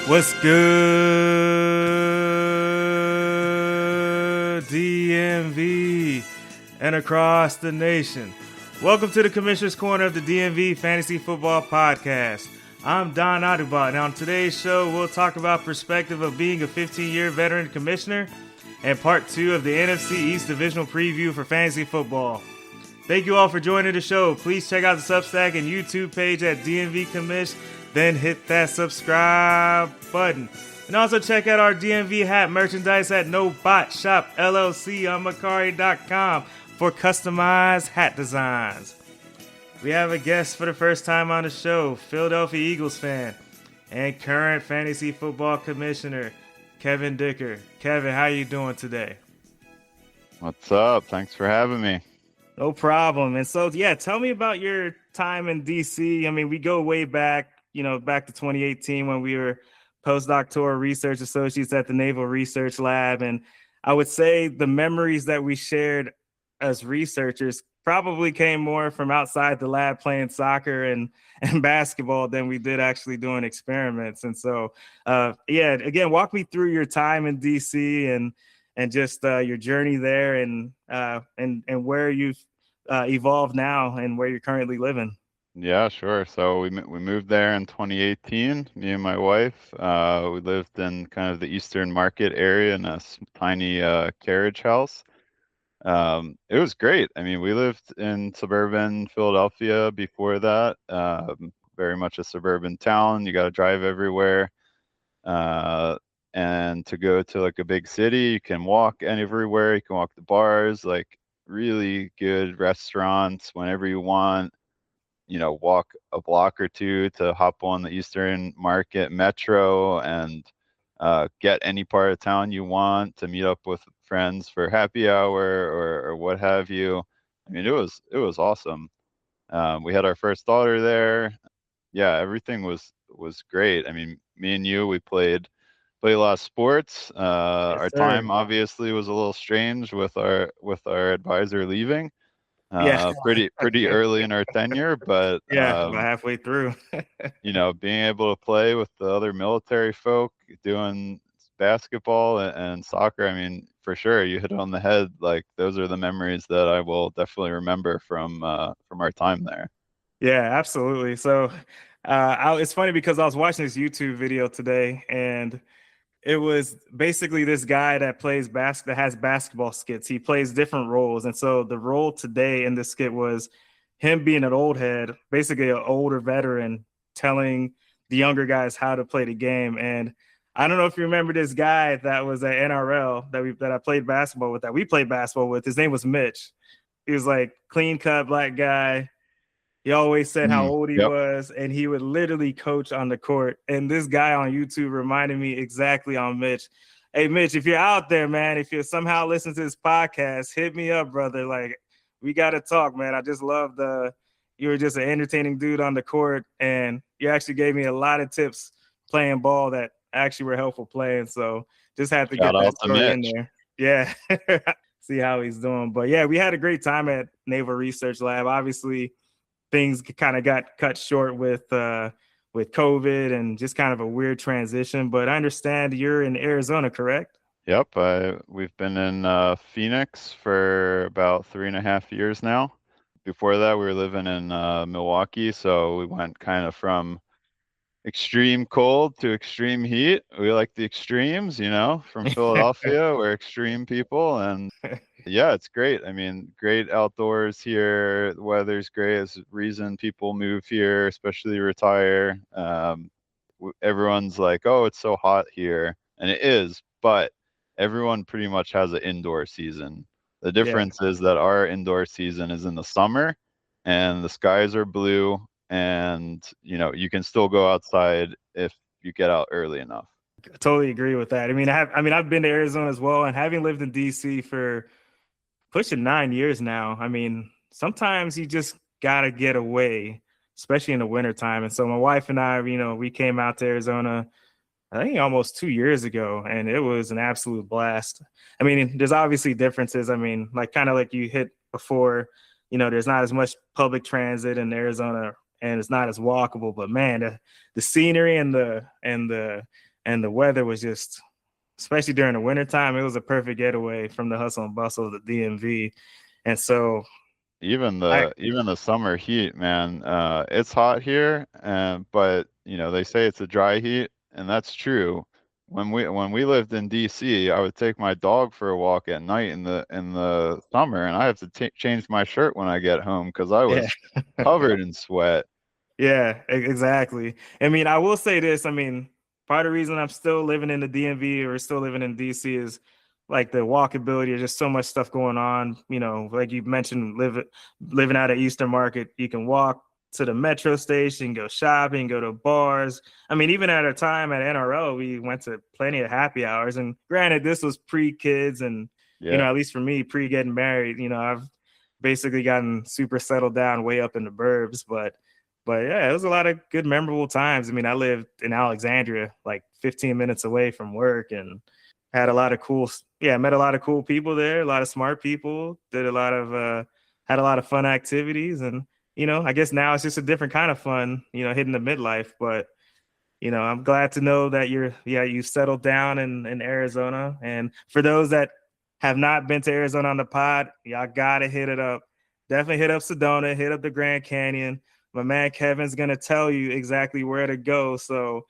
What's good, DMV and across the nation? Welcome to the Commissioner's Corner of the DMV Fantasy Football Podcast. I'm Don Adubat, and on today's show, we'll talk about perspective of being a 15-year veteran commissioner and part 2 of the NFC East divisional preview for fantasy football. Thank you all for joining the show. Please check out the Substack and YouTube page at DMV Commish. Then hit that subscribe button. And also check out our DMV hat merchandise at No Bot Shop LLC on Macari.com for customized hat designs. We have a guest for the first time on the show, Philadelphia Eagles fan and current fantasy football commissioner, Kevin Dicker. Kevin, how you doing today? What's up? Thanks for having me. No problem. And so, tell me about your time in D.C. I mean, we go way back. Back to 2018 when we were postdoctoral research associates at the Naval Research Lab. And I would say the memories that we shared as researchers probably came more from outside the lab playing soccer and basketball than we did actually doing experiments. And so, again, walk me through your time in DC and just your journey there and where you've evolved now and where you're currently living. Yeah, sure. So we moved there in 2018, me and my wife. We lived in kind of the Eastern Market area in a tiny carriage house. It was great. I mean, we lived in suburban Philadelphia before that, very much a suburban town. You got to drive everywhere. And to go to like a big city, you can walk everywhere. You can walk to bars, like really good restaurants whenever you want. Walk a block or two to hop on the Eastern Market Metro and get any part of town you want to meet up with friends for happy hour or what have you. I mean, it was awesome. We had our first daughter there. Yeah, everything was great. I mean, me and you, we played a lot of sports. Yes, our sir. time obviously was a little strange with our advisor leaving. Pretty early in our tenure, but about halfway through. Being able to play with the other military folk doing basketball and soccer, I mean, for sure, you hit it on the head. Like those are the memories that I will definitely remember from our time there. Yeah, absolutely. So it's funny because I was watching this YouTube video today, and it was basically this guy that plays that has basketball skits. He plays different roles. And so the role today in this skit was him being an old head, basically an older veteran, telling the younger guys how to play the game. And I don't know if you remember this guy that was at NRL that I played basketball with, that we played basketball with. His name was Mitch. He was like clean cut black guy. He always said how old he was, and he would literally coach on the court. And this guy on YouTube reminded me exactly on Mitch. Hey, Mitch, if you're out there, man, if you somehow listen to this podcast, hit me up, brother. Like, we got to talk, man. I just love you were just an entertaining dude on the court, and you actually gave me a lot of tips playing ball that actually were helpful playing. So just had to get that story in there. Yeah. See how he's doing. But yeah, we had a great time at Naval Research Lab. Obviously, things kind of got cut short with COVID and just kind of a weird transition. But I understand you're in Arizona, correct? Yep. We've been in Phoenix for about 3.5 years now. Before that, we were living in Milwaukee. So we went kind of from extreme cold to extreme heat. We like the extremes, from Philadelphia. We're extreme people. And yeah, it's great. I mean, great outdoors here. The weather's great. It's the reason people move here, especially retire. Everyone's like, oh, it's so hot here. And it is, but everyone pretty much has an indoor season. The difference is that our indoor season is in the summer and the skies are blue and, you can still go outside if you get out early enough. I totally agree with that. I mean, I've been to Arizona as well, and having lived in DC for pushing 9 years now. I mean, sometimes you just got to get away, especially in the wintertime. And so my wife and I, we came out to Arizona, I think almost 2 years ago, and it was an absolute blast. I mean, there's obviously differences. I mean, kind of like you hit before, there's not as much public transit in Arizona and it's not as walkable, but man, the scenery and the and the weather was just, especially during the wintertime, it was a perfect getaway from the hustle and bustle of the DMV. And so Even I, the summer heat, man, it's hot here, but they say it's a dry heat, and that's true. When we lived in DC, I would take my dog for a walk at night in the summer, and I have to change my shirt when I get home because I yeah. was covered in sweat. Yeah, exactly. I mean, I will say this. I mean, part of the reason I'm still living in the DMV or still living in DC is like the walkability. There's just so much stuff going on. Like you mentioned, living out of Eastern Market, you can walk to the metro station, go shopping, go to bars. I mean, even at our time at NRO, we went to plenty of happy hours. And granted, this was pre-kids and, Yeah, at least for me, pre-getting married, I've basically gotten super settled down way up in the burbs, but yeah, it was a lot of good, memorable times. I mean, I lived in Alexandria, like 15 minutes away from work, and had a lot of met a lot of cool people there, a lot of smart people, had a lot of fun activities. And, I guess now it's just a different kind of fun, hitting the midlife. But, I'm glad to know that you settled down in Arizona. And for those that have not been to Arizona on the pod, y'all got to hit it up. Definitely hit up Sedona, hit up the Grand Canyon. My man Kevin's gonna tell you exactly where to go. So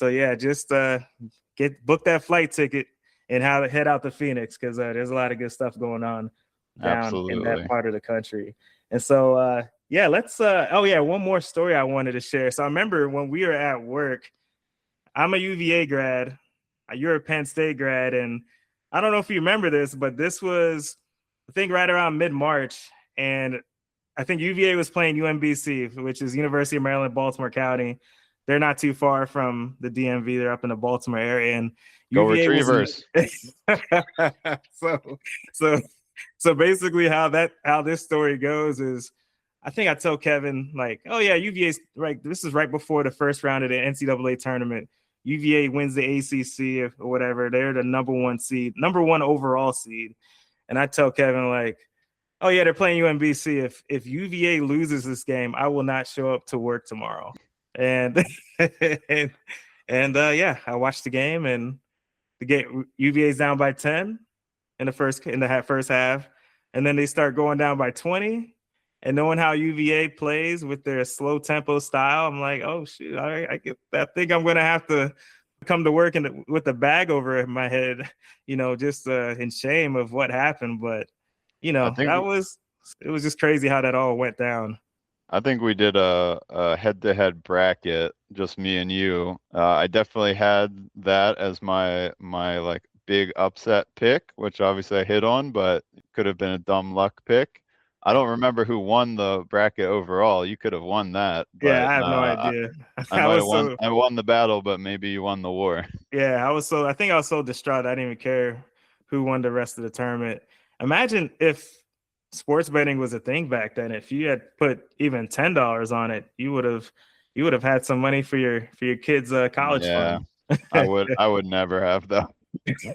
yeah, just book that flight ticket and how to head out to Phoenix, because there's a lot of good stuff going on down in that absolutely. part of the country. And so yeah, let's one more story I wanted to share. So I remember when we were at work, I'm a UVA grad, you're a Penn State grad, and I don't know if you remember this, but this was, I think, right around mid-March, and I think UVA was playing UMBC, which is University of Maryland, Baltimore County. They're not too far from the DMV. They're up in the Baltimore area, and Go UVA was Retrievers. so so so basically how this story goes is, I think I tell Kevin, like, oh yeah, UVA's right. This is right before the first round of the NCAA tournament. UVA wins the ACC or whatever. They're the number one overall seed. And I tell Kevin, like, oh yeah, they're playing UMBC. If UVA loses this game, I will not show up to work tomorrow. And yeah, I watched the game, and the game UVA's down by 10 in the first half, and then they start going down by 20. And knowing how UVA plays with their slow tempo style, I'm like, oh shoot, I think I'm gonna have to come to work with a bag over my head, just in shame of what happened. But I think it was just crazy how that all went down. I think we did a head-to-head bracket, just me and you. I definitely had that as my like big upset pick, which obviously I hit on, but could have been a dumb luck pick. I don't remember who won the bracket overall. You could have won that, Yeah, but I have no idea. I I might have was won. so I won the battle, but maybe you won the war. yeah, I think I was so distraught I didn't even care who won the rest of the tournament. Imagine if sports betting was a thing back then. If you had put even $10 on it, you would have had some money for your kids' college Yeah, fund. I would never have though.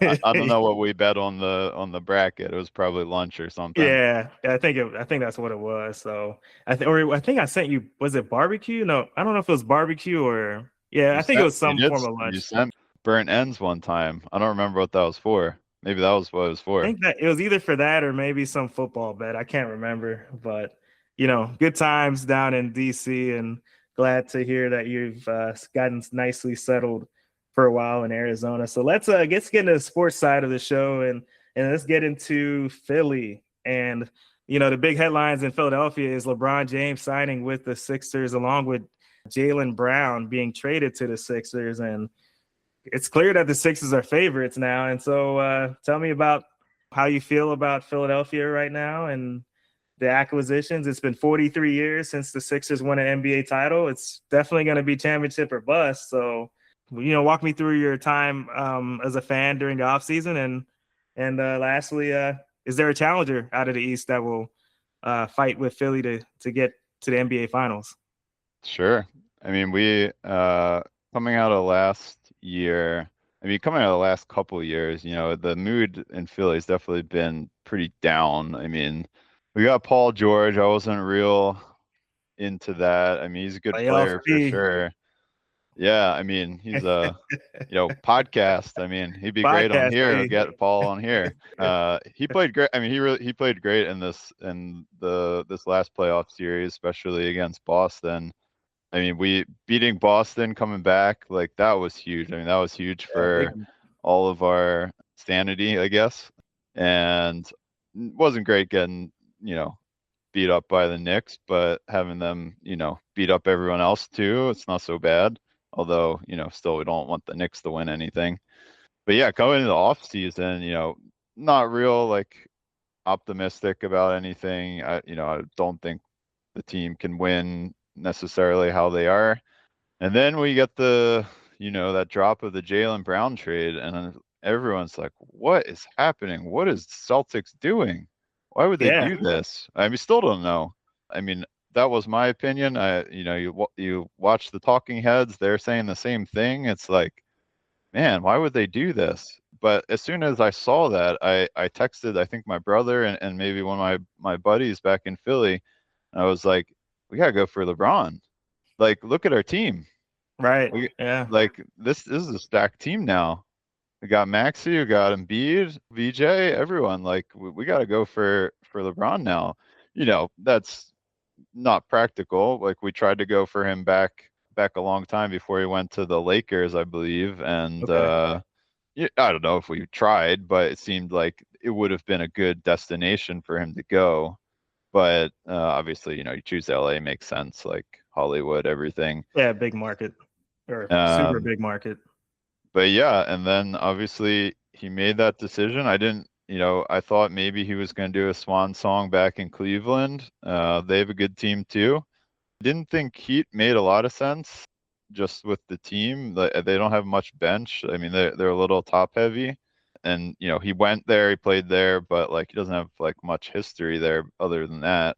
I don't know what we bet on the bracket. It was probably lunch or something. Yeah, I think that's what it was. So I think I sent you. Was it barbecue? No, I don't know if it was barbecue or yeah. You I think it sent was you some did form of you lunch. sent burnt ends one time. I don't remember what that was for. Maybe that was what it was I for. think that it was either for that or maybe some football bet. I can't remember, but good times down in DC, and glad to hear that you've gotten nicely settled for a while in Arizona. So let's get into the sports side of the show, and let's get into Philly. And the big headlines in Philadelphia is LeBron James signing with the Sixers, along with Jaylen Brown being traded to the Sixers, and it's clear that the Sixers are favorites now. And so tell me about how you feel about Philadelphia right now and the acquisitions. It's been 43 years since the Sixers won an NBA title. It's definitely going to be championship or bust. So, walk me through your time as a fan during the offseason. And lastly, is there a challenger out of the East that will fight with Philly to get to the NBA Finals? Sure. I mean, we coming out of last year. I mean, coming out of the last couple of years, the mood in Philly has definitely been pretty down. I mean, we got Paul George. I wasn't real into that. I mean, he's a good Playoff player for P. sure. Yeah, I mean, he's a podcast. I mean, he'd be great on Podcast. here. Or Hey. get Paul on here. He played great. I mean, he played great in this last playoff series, especially against Boston. I mean, we beating Boston coming back, like that was huge. I mean, that was huge Yeah, big. for all of our sanity, I guess. And wasn't great getting, beat up by the Knicks, but having them, beat up everyone else too, it's not so bad. Although, still we don't want the Knicks to win anything. But yeah, going into the off season, not real like optimistic about anything. I don't think the team can win necessarily how they are. And then we get that drop of the Jaylen Brown trade, and then everyone's like, "What is happening? What is Celtics doing? Why would they Yeah. do this?" I mean, still don't know. I mean, that was my opinion. You watch the talking heads; they're saying the same thing. It's like, man, why would they do this? But as soon as I saw that, I texted, I think my brother and maybe one of my buddies back in Philly. And I was like, we gotta go for LeBron. Like, look at our team. Right. We Yeah. like this is a stacked team now. We got Maxey, we got Embiid, VJ, everyone. Like we got to go for LeBron now. That's not practical. Like we tried to go for him back a long time before he went to the Lakers, I believe. And Okay. yeah, I don't know if we tried, but it seemed like it would have been a good destination for him to go. But obviously, you choose LA makes sense, like Hollywood, everything. Yeah, big market or super Um, big market. but yeah, and then obviously he made that decision. I didn't, I thought maybe he was going to do a swan song back in Cleveland. They have a good team too. Didn't think Heat made a lot of sense just with the team. They don't have much bench. I mean, they're a little top heavy. And he went there, he played there, but like he doesn't have like much history there other than that.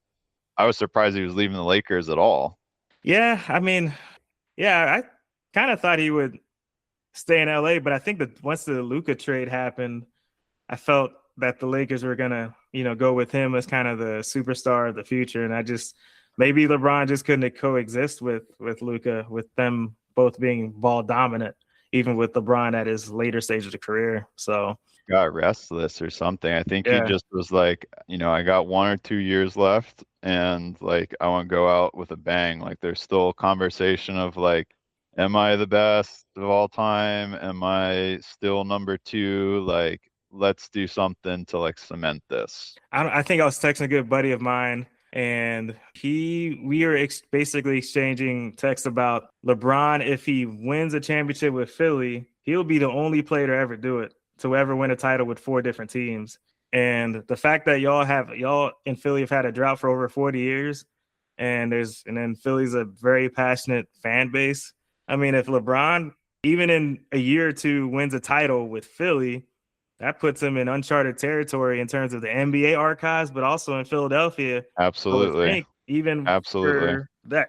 I was surprised he was leaving the Lakers at all. Yeah, I mean, yeah, I kind of thought he would stay in LA, but I think that once the Luka trade happened, I felt that the Lakers were gonna, go with him as kind of the superstar of the future. And I just maybe LeBron just couldn't coexist with Luka, with them both being ball dominant, even with LeBron at his later stage of the career. So Got restless or something. I think he yeah, just was like, I got 1 or 2 years left and like I want to go out with a bang. Like there's still conversation of like, am I the best of all time? Am I still number two? Like, let's do something to like cement this. I think I was texting a good buddy of mine, and we are basically exchanging texts about LeBron. If he wins a championship with Philly, he'll be the only player to ever do it, to ever win a title with 4 different teams. And the fact that y'all in Philly have had a drought for over 40 years, and then Philly's a very passionate fan base. I mean, if LeBron, even in a year or two, wins a title with Philly, that puts him in uncharted territory in terms of the NBA archives, but also in Philadelphia, I would Absolutely. think, even Absolutely.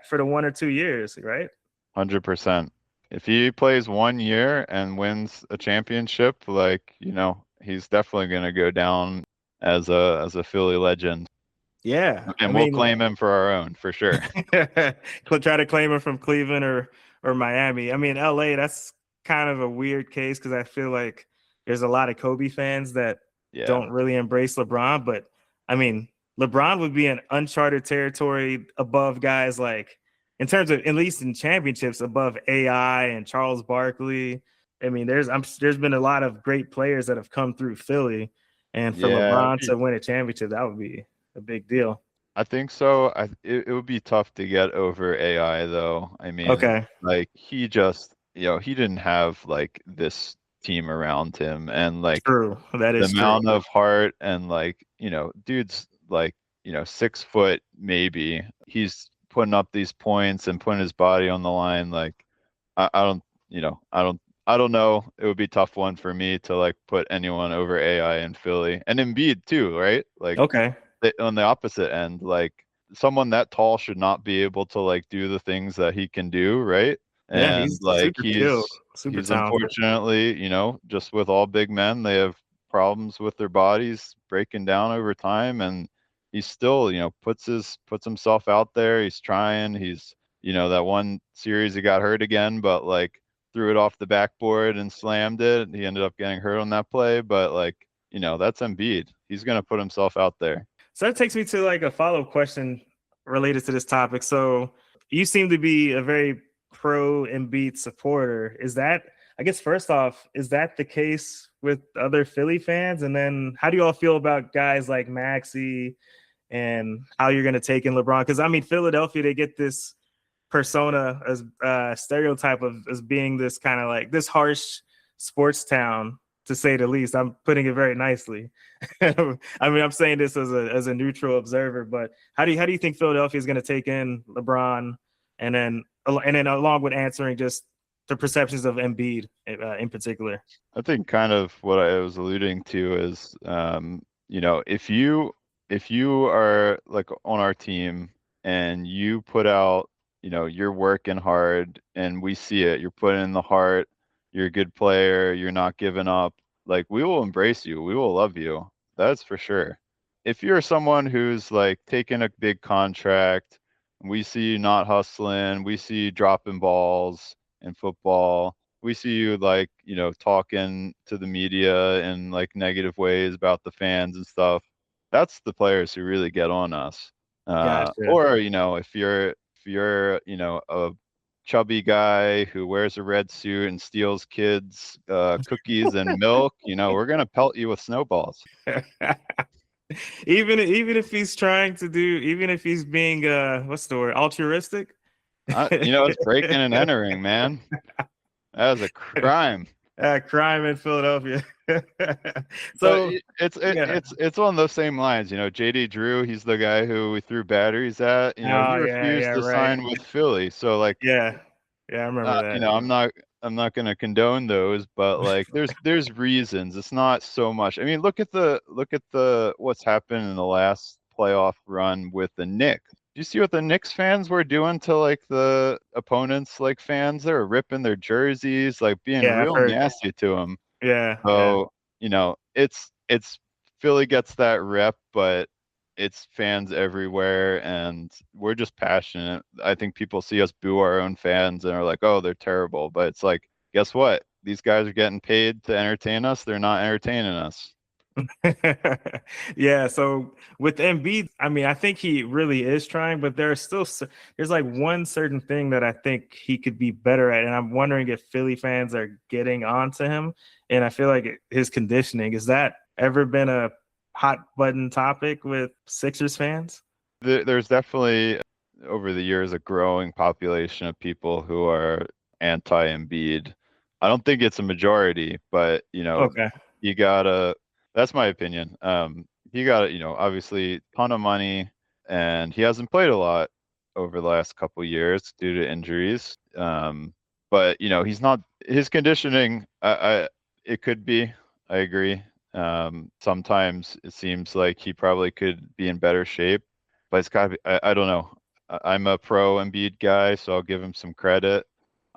for the 1 or 2 years, right? 100%. If he plays 1 year and wins a championship, like, he's definitely going to go down as a Philly legend. Yeah. I And we'll mean, claim him for our own, for sure. try to claim him from Cleveland or Miami. I mean, LA, that's kind of a weird case because I feel like there's a lot of Kobe fans that Yeah. don't really embrace LeBron. But I mean, LeBron would be in uncharted territory above guys like, in terms of at least in championships, above AI and Charles Barkley. I mean, there's been a lot of great players that have come through Philly, and for Yeah, LeBron to win a championship, that would be a big deal. I think so. It would be tough to get over AI though. I mean, Okay, like he just, he didn't have like this team around him and like true. That the is true. amount of heart and like, dude's like, 6 foot maybe. He's putting up these points and putting his body on the line. Like I don't, I don't know. It would be a tough one for me to like put anyone over AI in Philly and Embiid too, right? Like Okay. on the opposite end, like someone that tall should not be able to like do the things that he can do, right? Yeah, And he's like super skilled, super he's talented. unfortunately, just with all big men, they have problems with their bodies breaking down over time, and he still, puts himself out there. He's trying. He's That one series he got hurt again, but like threw it off the backboard and slammed it. He ended up getting hurt on that play, but like, that's Embiid. He's going to put himself out there. So that takes me to like a follow-up question related to this topic. So you seem to be a very pro Embiid supporter. Is that, I guess, first off, is that the case with other Philly fans? And then how do you all feel about guys like Maxey and how you're going to take in LeBron? Because I mean, Philadelphia, they get this persona as stereotype of as being this kind of like this harsh sports town, to say the least. I'm putting it very nicely. I mean, I'm saying this as a neutral observer, but how do you think Philadelphia is going to take in LeBron, and then along with answering just the perceptions of Embiid in particular? I think kind of what I was alluding to is, if you are like on our team and you put out, you're working hard and we see it, you're putting in the heart, you're a good player, you're not giving up, like we will embrace you, we will love you. That's for sure. If you're someone who's like taking a big contract, we see you not hustling, we see you dropping balls in football, we see you like, talking to the media in like negative ways about the fans and stuff. That's the players who really get on us. Gotcha. Or, if you're, a chubby guy who wears a red suit and steals kids' cookies and milk, we're gonna pelt you with snowballs. even if he's trying to do, even if he's being what's the word, altruistic. It's breaking and entering, man. That is a crime. Crime in Philadelphia. So it's on those same lines. JD Drew, he's the guy who we threw batteries at. He refused to sign with Philly. So like, yeah, I remember that. I'm not going to condone those, but like, there's reasons. It's not so much. I mean, look at the what's happened in the last playoff run with the Knicks. Do you see what the Knicks fans were doing to like the opponents, like fans? They were ripping their jerseys, like being real nasty to them. Yeah. So, it's Philly gets that rep, but it's fans everywhere and we're just passionate. I think people see us boo our own fans and are like, oh, they're terrible. But it's like, guess what? These guys are getting paid to entertain us. They're not entertaining us. Yeah, so with Embiid, I mean, I think he really is trying, but there's like one certain thing that I think he could be better at, and I'm wondering if Philly fans are getting onto him. And I feel like his conditioning, has that ever been a hot button topic with Sixers fans? There's definitely over the years a growing population of people who are anti-Embiid. I don't think it's a majority, but Okay. you gotta. That's my opinion. He got, obviously ton of money, and he hasn't played a lot over the last couple years due to injuries. But he's not, his conditioning. It could be. I agree. Sometimes it seems like he probably could be in better shape, but it's gotta be. I don't know. I'm a pro Embiid guy, so I'll give him some credit.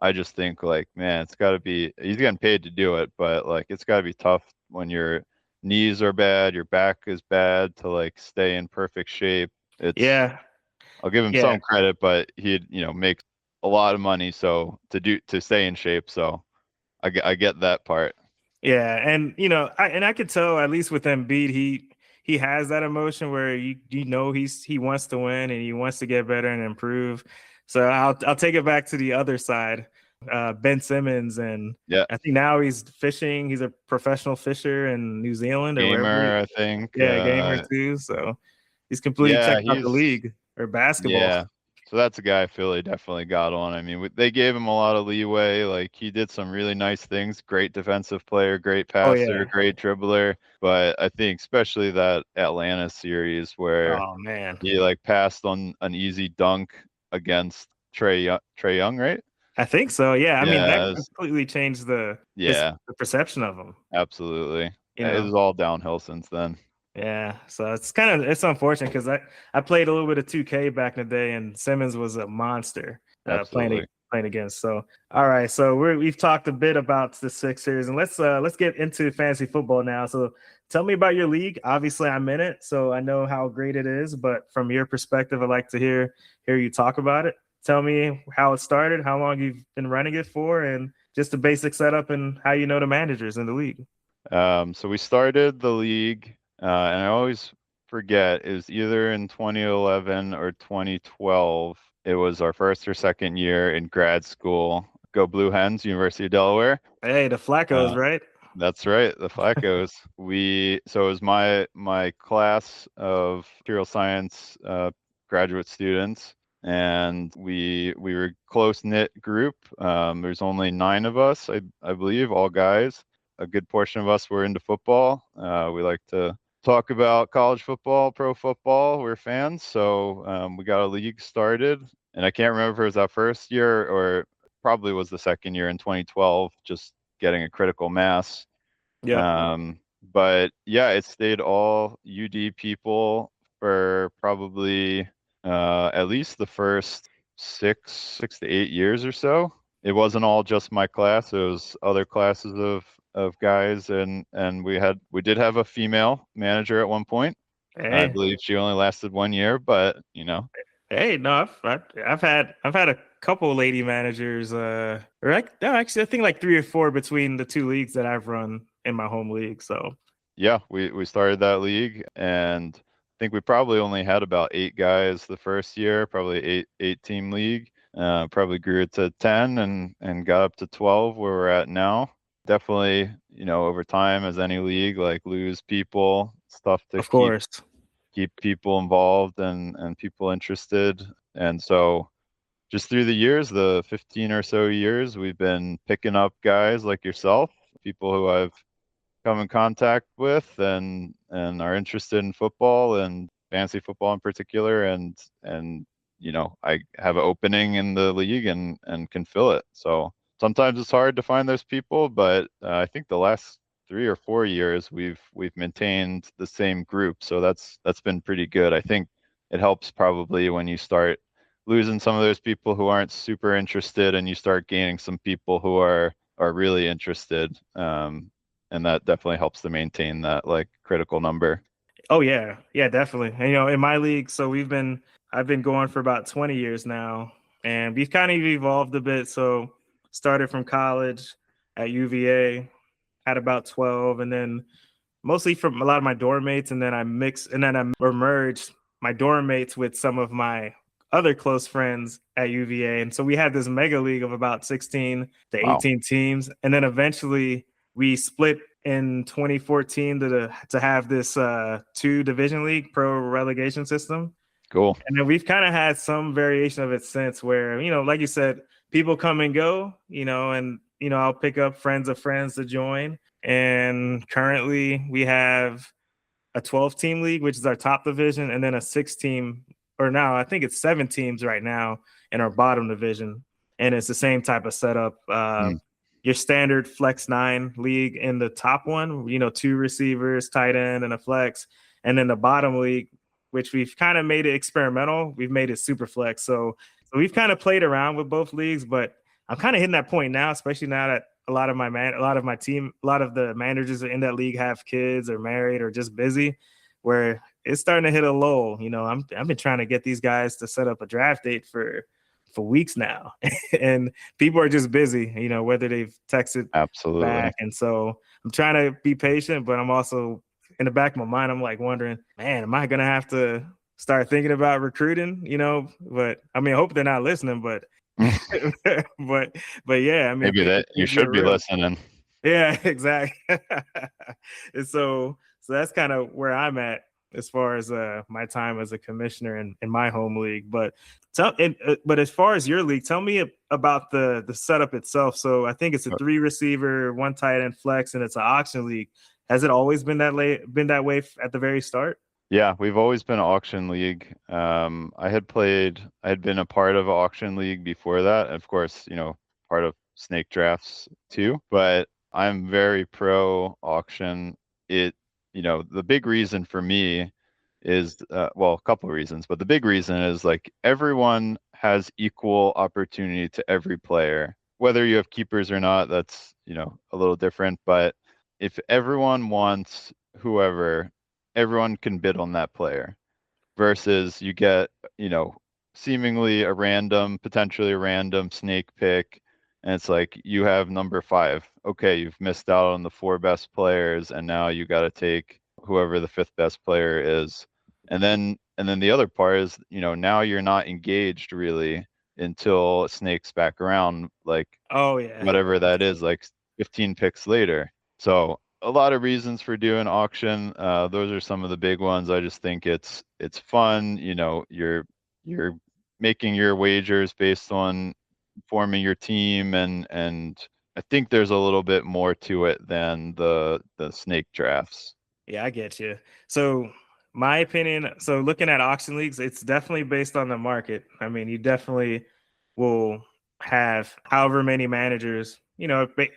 I just think like, man, it's got to be. He's getting paid to do it, but like, it's got to be tough when your knees are bad, your back is bad, to like stay in perfect shape. I'll give him some credit, but he makes a lot of money, so to stay in shape. So I get that part. Yeah, and I could tell, at least with Embiid, he has that emotion where he wants to win and he wants to get better and improve. So I'll take it back to the other side. Ben Simmons, and I think now he's fishing. He's a professional fisher in New Zealand or gamer, I think. Yeah, gamer too. So he's completely checked out the league or basketball. Yeah. So that's a guy Philly definitely got on. I mean, they gave him a lot of leeway. Like, he did some really nice things. Great defensive player, great passer, great dribbler. But I think especially that Atlanta series where he like passed on an easy dunk against Trey Young, right? I think so. Yeah. I mean, that completely changed the perception of him. Absolutely. It was all downhill since then. Yeah. So it's unfortunate because I played a little bit of 2K back in the day, and Simmons was a monster playing against. So, all right. So we've talked a bit about the Sixers, and let's get into fantasy football now. So tell me about your league. Obviously, I'm in it, so I know how great it is. But from your perspective, I'd like to hear you talk about it. tell me how it started, how long you've been running it for, and just the basic setup and how you know the managers in the league. So we started the league, and I always forget, it was either in 2011 or 2012. It was our first or second year in grad school. Go Blue Hens, University of Delaware. Hey, the Flaccos, Uh, right? that's right, the Flaccos. So it was my class of material science graduate students, and we were a close-knit group. There's only 9 of us, I believe, all guys. A good portion of us were into football. We like to talk about college football, pro football. We're fans, so we got a league started, and I can't remember if it was our first year or probably was the second year in 2012, just getting a critical mass. Yep. But yeah, it stayed all UD people for probably at least the first 6 to 8 years or so. It wasn't all just my class; it was other classes of guys, and we did have a female manager at one point. I Hey, believe she only lasted 1 year, but hey, no, I've had a couple lady managers, or like no, actually, I think like 3 or 4 between the 2 leagues that I've run in my home league. So yeah, we started that league, and I think we probably only had about 8 guys the first year, probably eight team league. Probably grew it to 10 and got up to 12 where we're at now. Definitely, over time, as any league, like lose people, stuff to of keep course, people involved and people interested. And so just through the years, the 15 or so years, we've been picking up guys like yourself, people who I've come in contact with and are interested in football and fantasy football in particular, and I have an opening in the league and can fill it. So sometimes it's hard to find those people, but I think the last 3 or 4 years we've maintained the same group, so that's been pretty good. I think it helps probably when you start losing some of those people who aren't super interested and you start gaining some people who are really interested. And that definitely helps to maintain that like critical number. oh yeah, yeah, definitely. And in my league, so I've been going for about 20 years now, and we've kind of evolved a bit. So started from college at UVA, had about 12, and then mostly from a lot of my dorm mates, and then I mixed and then I merged my dorm mates with some of my other close friends at UVA. And so we had this mega league of about 16 to Wow, 18 teams. And then eventually we split in 2014 to have this 2 division league pro relegation system. cool. And then we've kind of had some variation of it since where, like you said, people come and go, and, I'll pick up friends of friends to join. And currently we have a 12-team league, which is our top division, and then a 6-team, or now I think it's 7 teams right now in our bottom division. And it's the same type of setup. Mm, Your standard flex 9 league in the top one, 2 receivers, tight end, and a flex. And then the bottom league, which we've kind of made it experimental, we've made it super flex. So we've kind of played around with both leagues, but I'm kind of hitting that point now, especially now that a lot of my team, a lot of the managers in that league have kids or married or just busy, where it's starting to hit a lull. I've been trying to get these guys to set up a draft date for weeks now, and people are just busy. Whether they've texted absolutely. back, and so I'm trying to be patient, but I'm also in the back of my mind, I'm like wondering, man, am I gonna have to start thinking about recruiting? But I mean, I hope they're not listening, but but yeah, I mean, Maybe that you things get should be real. listening. Yeah, exactly. And so that's kind of where I'm at as far as my time as a commissioner in my home league. But as far as your league, tell me about the setup itself. So I think it's a 3 receiver, 1 tight end flex, and it's an auction league. Has it always been that way at the very start? Yeah, we've always been an auction league. I had been a part of an auction league before that. Of course, part of snake drafts too, but I'm very pro auction. The big reason for me is, well, a couple of reasons, but the big reason is like everyone has equal opportunity to every player. Whether you have keepers or not, that's, a little different, but if everyone wants whoever, everyone can bid on that player versus you get, seemingly a random, potentially a random snake pick, and it's like you have number 5. Okay, you've missed out on the 4 best players, and now you got to take whoever the 5th best player is. And then the other part is, now you're not engaged really until snakes back around, like Oh yeah, whatever that is, absolutely. like 15 picks later. So a lot of reasons for doing auction. Those are some of the big ones. I just think it's fun. You're making your wagers based on forming your team, and I think there's a little bit more to it than the snake drafts. Yeah, I get you. So, my opinion, so looking at auction leagues, it's definitely based on the market. I mean, you definitely will have however many managers,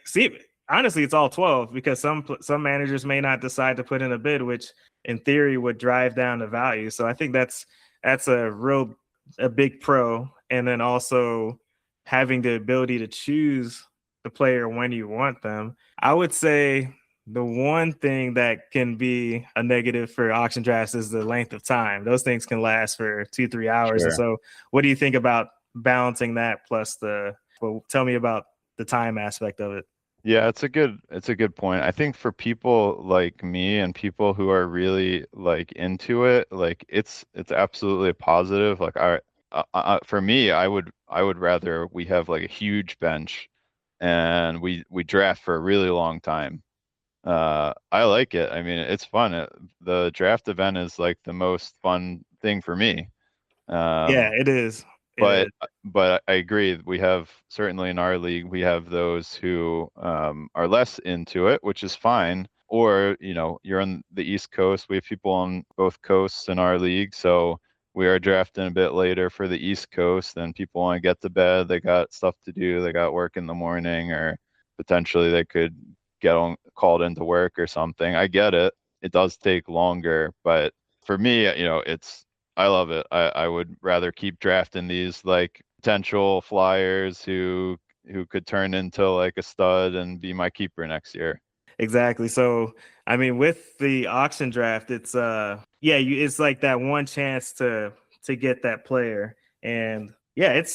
see, honestly, it's all 12 because some managers may not decide to put in a bid, which in theory would drive down the value. So, I think that's a big pro. And then also having the ability to choose the player when you want them. I would say the one thing that can be a negative for auction drafts is the length of time. Those things can last for 2-3 hours. And Sure. so, what do you think about balancing that plus well, tell me about the time aspect of it. Yeah, it's a good point. I think for people like me and people who are really like into it, like it's absolutely a positive. Like for me, I would rather we have like a huge bench and we draft for a really long time. I like it. I mean, it's fun. The draft event is like the most fun thing for me. Yeah, Um, it is. It but is. but I agree. We have certainly in our league, we have those who are less into it, which is fine. Or you're on the East Coast. We have people on both coasts in our league, so we are drafting a bit later for the East Coast. And people want to get to bed. They got stuff to do. They got work in the morning, or potentially they could get called into work or something. I get it. It does take longer, but for me, I love it. I would rather keep drafting these like potential flyers who could turn into like a stud and be my keeper next year. Exactly. So, I mean, with the auction draft, it's like that one chance to get that player, and I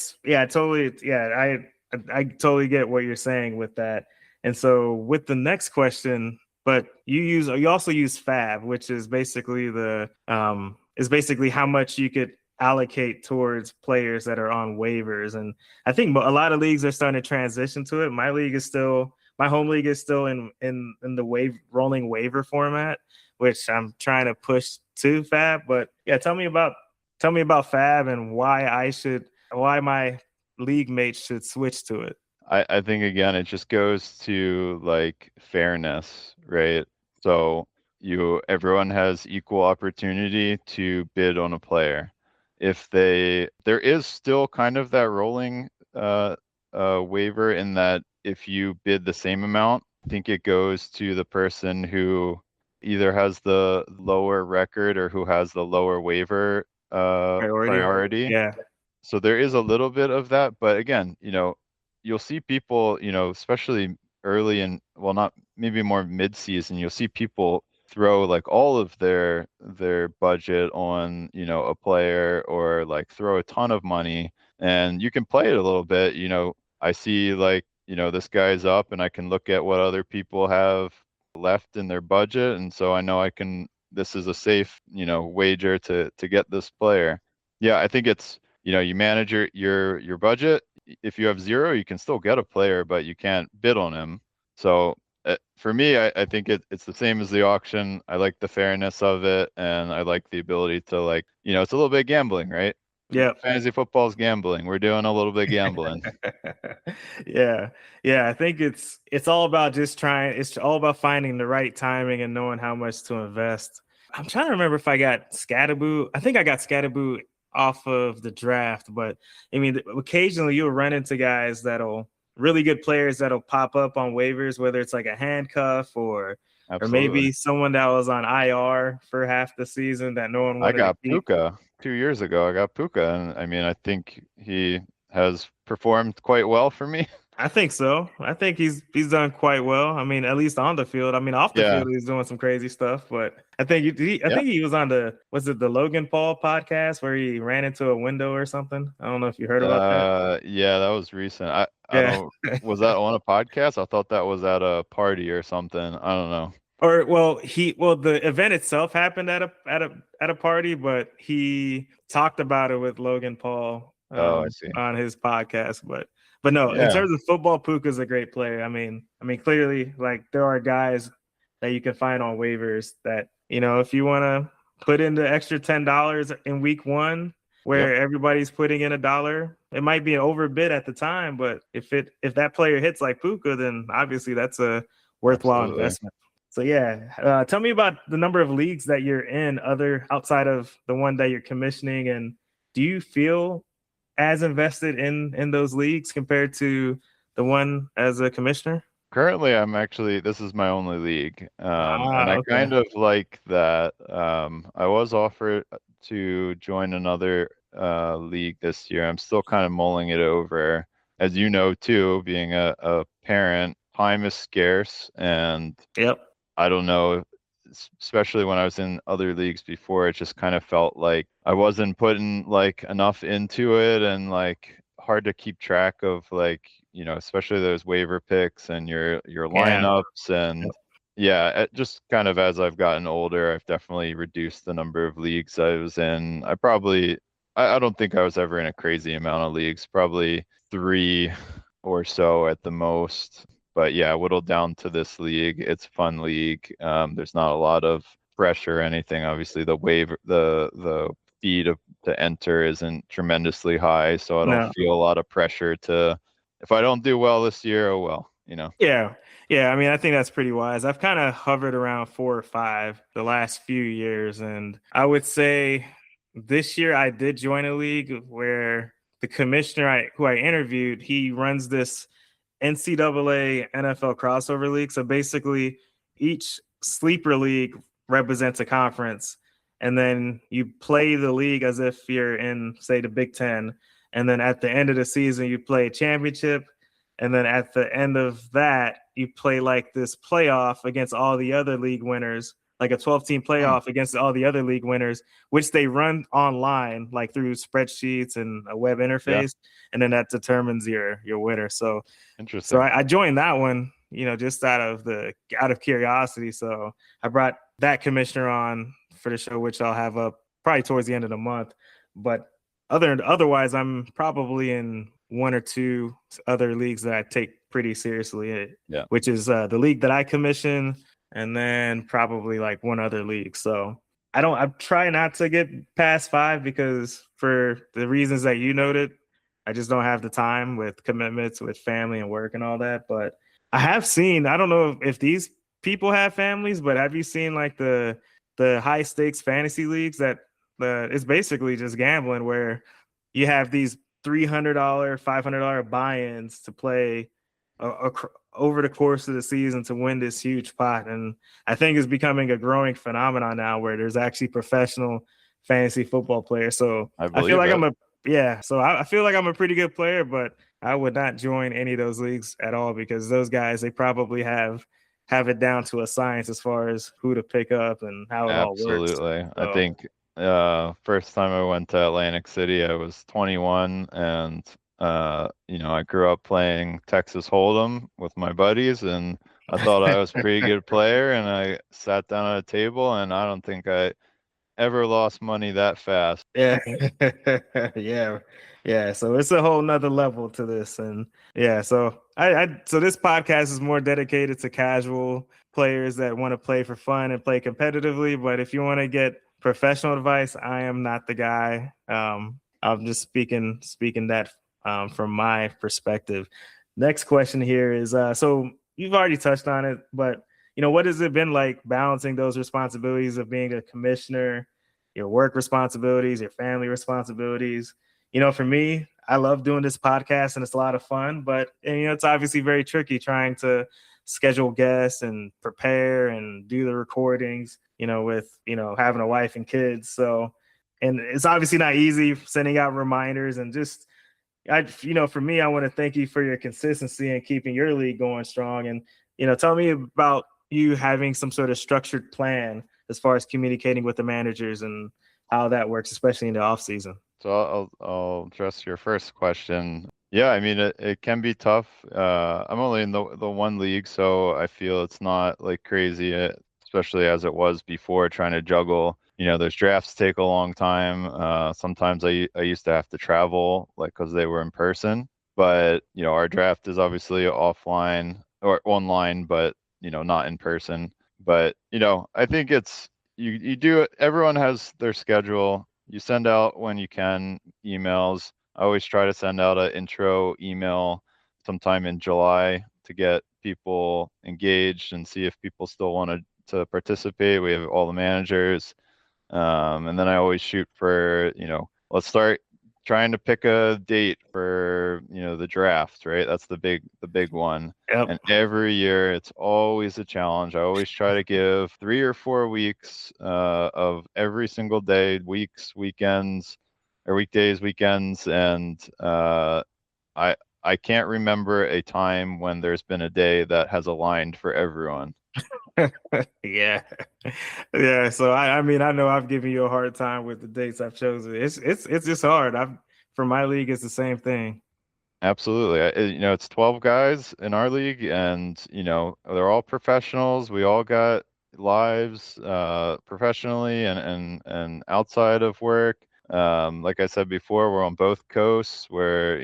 totally get what you're saying with that. And so, with the next question, but you also use Fab, which is basically how much you could allocate towards players that are on waivers, and I think a lot of leagues are starting to transition to it. My home league is still in the rolling waiver format, which I'm trying to push to Fab. But yeah, tell me about Fab and why my league mates should switch to it. I think again it just goes to like fairness, right? So everyone has equal opportunity to bid on a player. If there is still kind of that rolling waiver in that if you bid the same amount, I think it goes to the person who either has the lower record or who has the lower waiver Priority. priority. Yeah. So there is a little bit of that, but again, you'll see people, especially early in, well, not maybe more mid-season, you'll see people throw like all of their budget on, a player, or like throw a ton of money, and you can play it a little bit. I see like, this guy's up and I can look at what other people have left in their budget, and so I know this is a safe, wager to get this player. Yeah, I think it's, you manage your budget. If you have zero, you can still get a player, but you can't bid on him. So for me, I think it's the same as the auction. I like the fairness of it, and I like the ability to, like, it's a little bit gambling, right? Yep. Fantasy football is gambling. We're doing a little bit gambling. Yeah. Yeah. I think it's all about it's all about finding the right timing and knowing how much to invest. I'm trying to remember if I got Scatterboo. I think I got Scatterboo off of the draft, but I mean, occasionally you'll run into guys really good players that'll pop up on waivers, whether it's like a handcuff or Absolutely. maybe someone that was on IR for half the season that no one I wanted to got keep. Puka 2 years ago. I got Puka, and I mean, I think he has performed quite well for me. I think so. I think he's done quite well. I mean, at least on the field. I mean, off the Yeah. field, he's doing some crazy stuff. But I think I Yeah. think he was on the Logan Paul podcast where he ran into a window or something. I don't know if you heard about that. Yeah, that was recent. I Yeah. don't, was that on a podcast? I thought that was at a party or something. I don't know. Or the event itself happened at a party, but he talked about it with Logan Paul Oh, I see. on his podcast. But no, in Yeah. terms of football, Puka's a great player. I mean, clearly, like there are guys that you can find on waivers that if you want to put in the extra $10 in week one, Yep. where everybody's putting in $1, it might be an overbid at the time, but if that player hits like Puka, then obviously that's a worthwhile Absolutely. investment. So yeah, tell me about the number of leagues that you're in, other outside of the one that you're commissioning, and do you feel as invested in those leagues compared to the one as a commissioner? Currently, this is my only league. And I Okay. kind of like that. I was offered to join another league this year. I'm still kind of mulling it over. As you know, too, being a parent, time is scarce, and Yep. I don't know, especially when I was in other leagues before, it just kind of felt like I wasn't putting like enough into it, and like hard to keep track of, like, especially those waiver picks and your Yeah. lineups. And yeah, just kind of as I've gotten older, I've definitely reduced the number of leagues I was in. I don't think I was ever in a crazy amount of leagues, probably three or so at the most. But yeah, whittled down to this league. It's a fun league. There's not a lot of pressure or anything. Obviously, the fee to enter isn't tremendously high, so I don't No. feel a lot of pressure to. If I don't do well this year, oh well. Yeah. Yeah. I mean, I think that's pretty wise. I've kind of hovered around 4 or 5 the last few years. And I would say this year I did join a league where the commissioner who I interviewed, he runs this NCAA NFL crossover league. So basically, each sleeper league represents a conference. And then you play the league as if you're in, say, the Big Ten. And then at the end of the season, you play a championship. And then at the end of that, you play like this playoff against all the other league winners, like a 12-team Hmm, playoff against all the other league winners, which they run online, like through spreadsheets and a web yeah, interface, and then that determines your winner. So interesting. I joined that one, just out of curiosity. So I brought that commissioner on for the show, which I'll have up probably towards the end of the month. But otherwise, I'm probably in one or two other leagues that I take pretty seriously, Yeah, which is the league that I commission, and then probably like one other league. So I try not to get past 5 because for the reasons that you noted, I just don't have the time with commitments with family and work and all that. But I have seen, I don't know if these people have families, but have you seen like the high stakes fantasy leagues that it's basically just gambling where you have these $300, $500 buy-ins to play over the course of the season to win this huge pot. And I think it's becoming a growing phenomenon now where there's actually professional fantasy football players. So I I feel believe like it. I feel like I'm a pretty good player, but I would not join any of those leagues at all because those guys, they probably have it down to a science as far as who to pick up and how it all works. Absolutely. I So think first time I went to Atlantic City, I was 21, and I grew up playing Texas Hold'em with my buddies, and I thought I was a pretty good player, and I sat down at a table, and I don't think I ever lost money that fast. yeah. Yeah. Yeah. So it's a whole nother level to this. And yeah, so so this podcast is more dedicated to casual players that want to play for fun and play competitively. But if you want to get professional advice, I am not the guy. I'm just speaking that from my perspective. Next question here is so you've already touched on it, but what has it been like balancing those responsibilities of being a commissioner, your work responsibilities, your family responsibilities? For me, I love doing this podcast and it's a lot of fun, but it's obviously very tricky trying to schedule guests and prepare and do the recordings, with, having a wife and kids. So, and it's obviously not easy sending out reminders and just For me, I want to thank you for your consistency and keeping your league going strong. And, tell me about you having some sort of structured plan as far as communicating with the managers and how that works, especially in the off season. So I'll address your first question. Yeah, I mean it can be tough. I'm only in the one league, so I feel it's not like crazy, especially as it was before trying to juggle. Those drafts take a long time. Sometimes I used to have to travel like because they were in person, but our draft is obviously offline or online, but not in person. But I think it's you do it. Everyone has their schedule. You send out when you can emails. I always try to send out an intro email sometime in July to get people engaged and see if people still wanted to participate. We have all the managers. And then I always shoot for, let's start trying to pick a date for, the draft, right? That's the big one. Yep. And every year it's always a challenge. I always try to give 3 or 4 weeks of every single day, weeks, weekends, or weekdays, weekends, and I can't remember a time when there's been a day that has aligned for everyone. Yeah. Yeah. So I mean, I know I've given you a hard time with the dates I've chosen. It's just hard. For my league, it's the same thing. Absolutely. It's 12 guys in our league, and, they're all professionals. We all got lives professionally and outside of work. Like I said before, we're on both coasts. We're,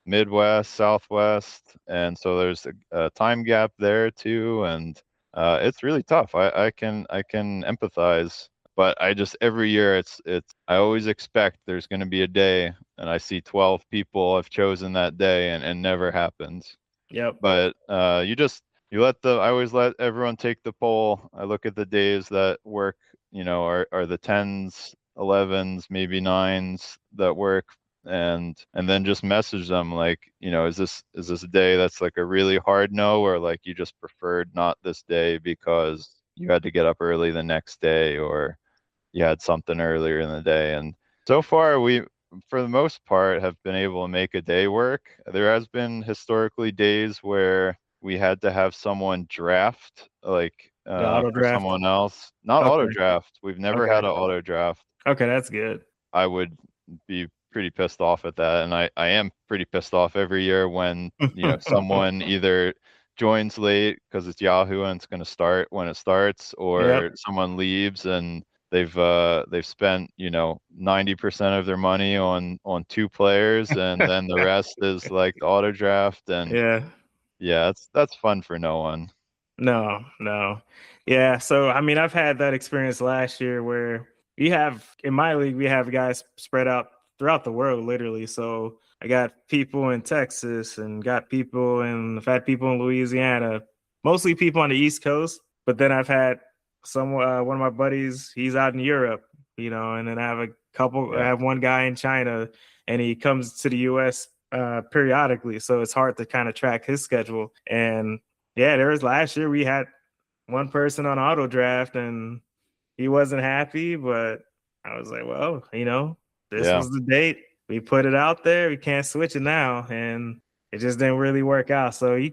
Midwest, Southwest, and so there's a time gap there too, and it's really tough. I can empathize, but I just every year it's I always expect there's going to be a day, and I see 12 people have chosen that day, and never happens. Yep. But I always let everyone take the poll. I look at the days that work, are the tens, 11s, maybe nines that work, and then just message them like, is this a day that's like a really hard no, or like you just preferred not this day because you had to get up early the next day, or you had something earlier in the day. And so far, we, for the most part, have been able to make a day work. There has been historically days where we had to have someone draft, like The auto for draft. someone else. Not auto Okay. draft. We've never Okay. had an auto draft. Okay. That's good. I would be pretty pissed off at that, and I am pretty pissed off every year when someone either joins late because it's Yahoo and it's going to start when it starts, Yep. or someone leaves and they've spent 90% of their money on 2 players, and then the rest is like the auto draft. And Yeah. yeah, that's fun for no one. No, no. Yeah. So, I mean, I've had that experience last year where in my league, we have guys spread out throughout the world, literally. So I got people in Texas and I've had people in Louisiana, mostly people on the East Coast. But then I've had one of my buddies, he's out in Europe, and then I Yeah, have one guy in China and he comes to the US periodically. So it's hard to kind of track his schedule. And yeah, there was last year we had one person on auto draft and he wasn't happy, but I was like, well, this yeah, was the date. We put it out there. We can't switch it now. And it just didn't really work out. So you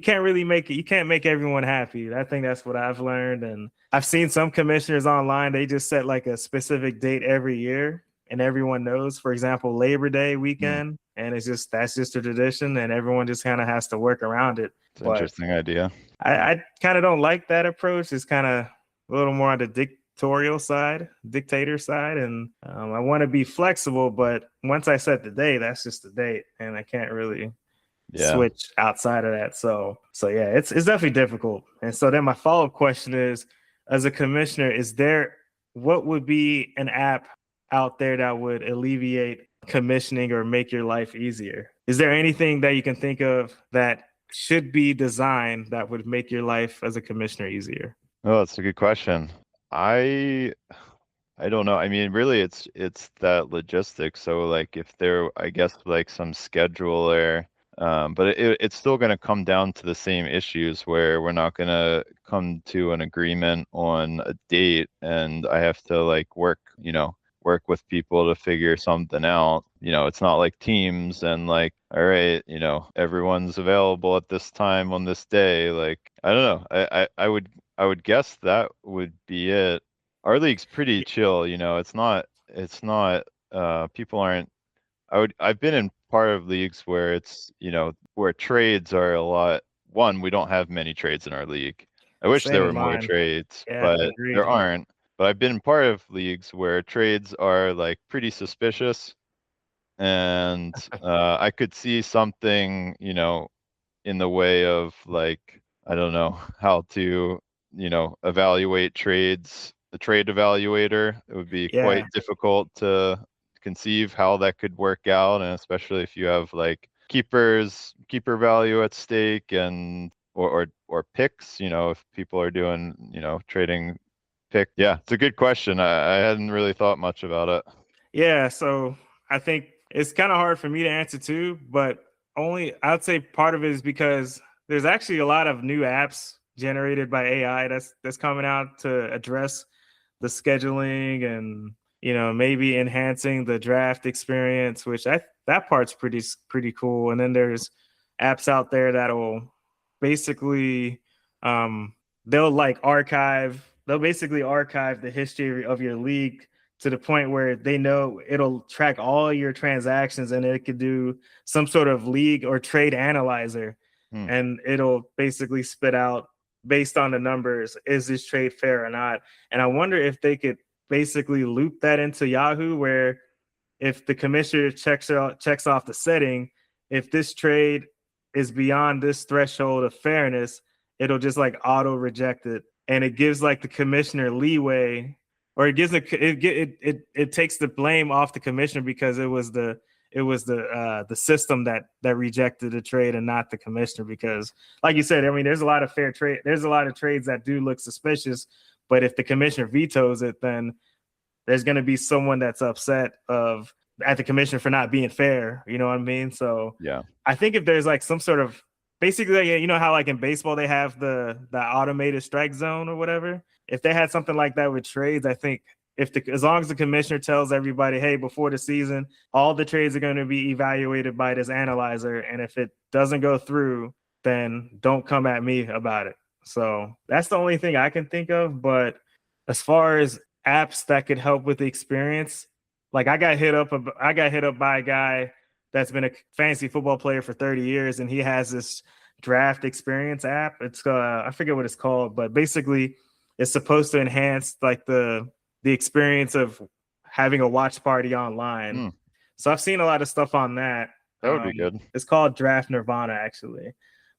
can't really make it. You can't make everyone happy. I think that's what I've learned. And I've seen some commissioners online, they just set like a specific date every year and everyone knows, for example, Labor Day mm, weekend. And that's just a tradition and everyone just kind of has to work around it. it's an But interesting idea. I kind of don't like that approach. It's kind of a little more on the dictator side, and I want to be flexible. But once I set the date, that's just the date, and I can't really Yeah. switch outside of that. So yeah, it's definitely difficult. And so then my follow up question is, as a commissioner, what would be an app out there that would alleviate commissioning or make your life easier? Is there anything that you can think of that should be designed that would make your life as a commissioner easier? Oh, that's a good question. I I don't know. I mean, really, it's that logistics. So, like, if there, I guess, like some scheduler, but it's still going to come down to the same issues where we're not going to come to an agreement on a date, and I have to like work with people to figure something out. It's not like teams and like, all right, everyone's available at this time on this day. Like, I don't know. I would guess that would be it. Our league's pretty chill, it's not people aren't I've been in part of leagues where it's, where trades are a lot. One, we don't have many trades in our league. I wish Same there with were more mine. trades, Yeah, but agreed. there aren't. But I've been in part of leagues where trades are like pretty suspicious, and I could see something, in the way of like, I don't know how to, evaluate trades. The trade evaluator, it would be Yeah, quite difficult to conceive how that could work out, and especially if you have like keeper value at stake, and or picks, if people are doing, trading pick. Yeah, it's a good question. I hadn't really thought much about it. yeah. So I think it's kind of hard for me to answer too, but only I'd say part of it is because there's actually a lot of new apps generated by AI that's coming out to address the scheduling and maybe enhancing the draft experience, which that part's pretty cool. And then there's apps out there that'll basically um, they'll basically archive the history of your league to the point where they know it'll track all your transactions, and it could do some sort of league or trade analyzer, Hmm. and it'll basically spit out based on the numbers, is this trade fair or not? And I wonder if they could basically loop that into Yahoo, where if the commissioner checks off the setting, if this trade is beyond this threshold of fairness, it'll just like auto reject it, and it gives like the commissioner leeway, or it takes the blame off the commissioner because it was the system that rejected the trade and not the commissioner. Because like you said, I mean, there's a lot of fair trade, there's a lot of trades that do look suspicious, but if the commissioner vetoes it, then there's going to be someone that's upset of at the commissioner for not being fair. You know what I mean? So Yeah. I think if there's like some sort of basically, like, how like in baseball they have the automated strike zone or whatever. If they had something like that with trades, I think as long as the commissioner tells everybody, hey, before the season, all the trades are going to be evaluated by this analyzer, and if it doesn't go through, then don't come at me about it. So that's the only thing I can think of. But as far as apps that could help with the experience, like I got hit up by a guy that's been a fantasy football player for 30 years, and he has this draft experience app. It's I forget what it's called, but basically it's supposed to enhance like the experience of having a watch party online. Hmm. So I've seen a lot of stuff on that. That would be good. It's called Draft Nirvana, actually.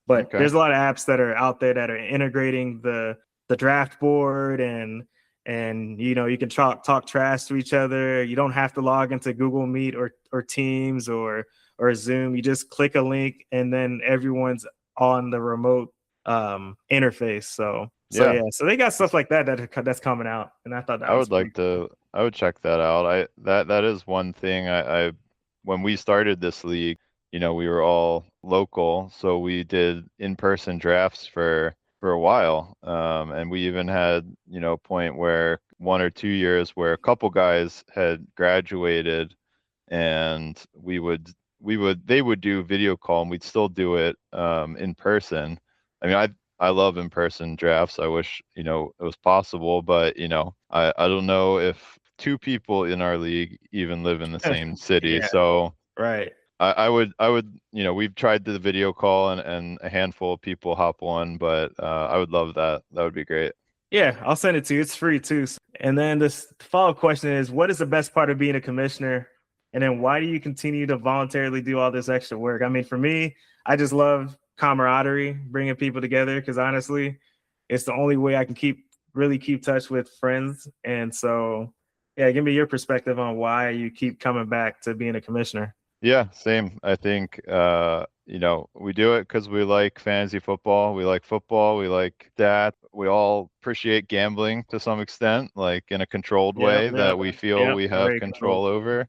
But Okay. there's a lot of apps that are out there that are integrating the draft board, and you can talk trash to each other. You don't have to log into Google Meet or Teams or Zoom. You just click a link, and then everyone's on the remote interface. So Yeah. yeah, so they got stuff like that's coming out, and I thought that I was would pretty like cool. to. I would check that out. That is one thing. When we started this league, we were all local, so we did in-person drafts for a while. And we even had, a point where 1 or 2 years where a couple guys had graduated, and they would do video call, and we'd still do it in person. I mean, I love in-person drafts. I wish, it was possible, but I don't know if two people in our league even live in the same city. Yeah, So right. I would, we've tried the video call, and a handful of people hop on, but I would love that. That would be great. Yeah, I'll send it to you. It's free too. And then this follow-up question is, what is the best part of being a commissioner? And then why do you continue to voluntarily do all this extra work? I mean, for me, I just love camaraderie, bringing people together, because honestly, it's the only way I can really keep touch with friends. And so, yeah, give me your perspective on why you keep coming back to being a commissioner. Yeah, same. I think we do it because we like fantasy football. We like football. We like that. We all appreciate gambling to some extent, like in a controlled Yep, way yep, that we feel yep. we have Very cool. control over.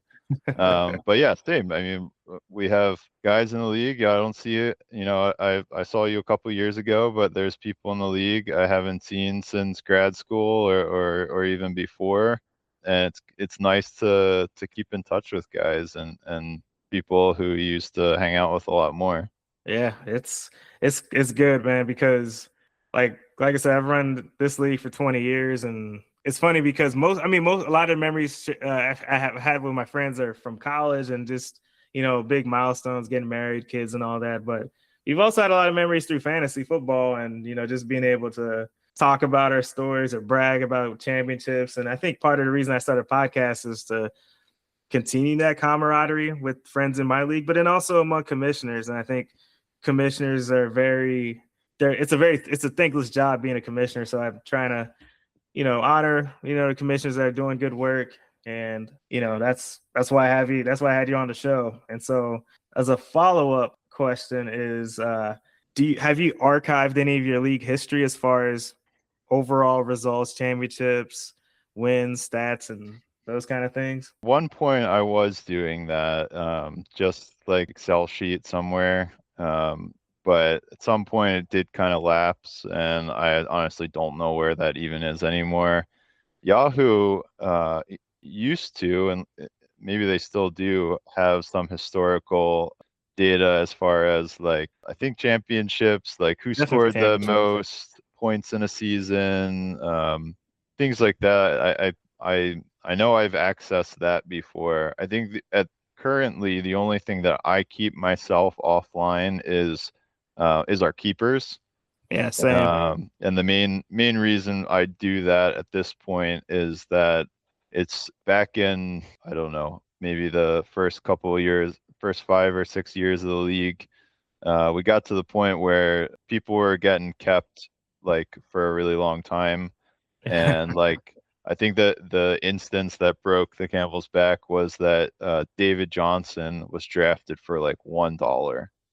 But yeah, same. I mean, we have guys in the league. I don't see it. I saw you a couple years ago, but there's people in the league I haven't seen since grad school, or even before. and it's nice to keep in touch with guys and people who you used to hang out with a lot more. Yeah, it's good, man, because like I said, I've run this league for 20 years, and it's funny because a lot of memories I have had with my friends are from college and just big milestones, getting married, kids, and all that. But we've also had a lot of memories through fantasy football, and just being able to talk about our stories or brag about championships. And I think part of the reason I started podcasts is to continue that camaraderie with friends in my league, but then also among commissioners. And I think commissioners are it's a thankless job being a commissioner. So I'm trying to, honor, the commissioners that are doing good work. And, that's why I have you. That's why I had you on the show. And so as a follow-up question is, have you archived any of your league history as far as overall results, championships, wins, stats, and those kind of things? One point I was doing that, just like Excel sheet somewhere. But at some point it did kind of lapse, and I honestly don't know where that even is anymore. Yahoo used to, and maybe they still do, have some historical data as far as like I think championships, like who Definitely scored the championships. most points in a season, things like that. I know I've accessed that before. I think at currently the only thing that I keep myself offline is our keepers. Yeah, same. And the main reason I do that at this point is that it's back in, I don't know, maybe the first couple of years, first 5 or 6 years of the league. We got to the point where people were getting kept like for a really long time. And like, I think that the instance that broke the camel's back was that David Johnson was drafted for like $1.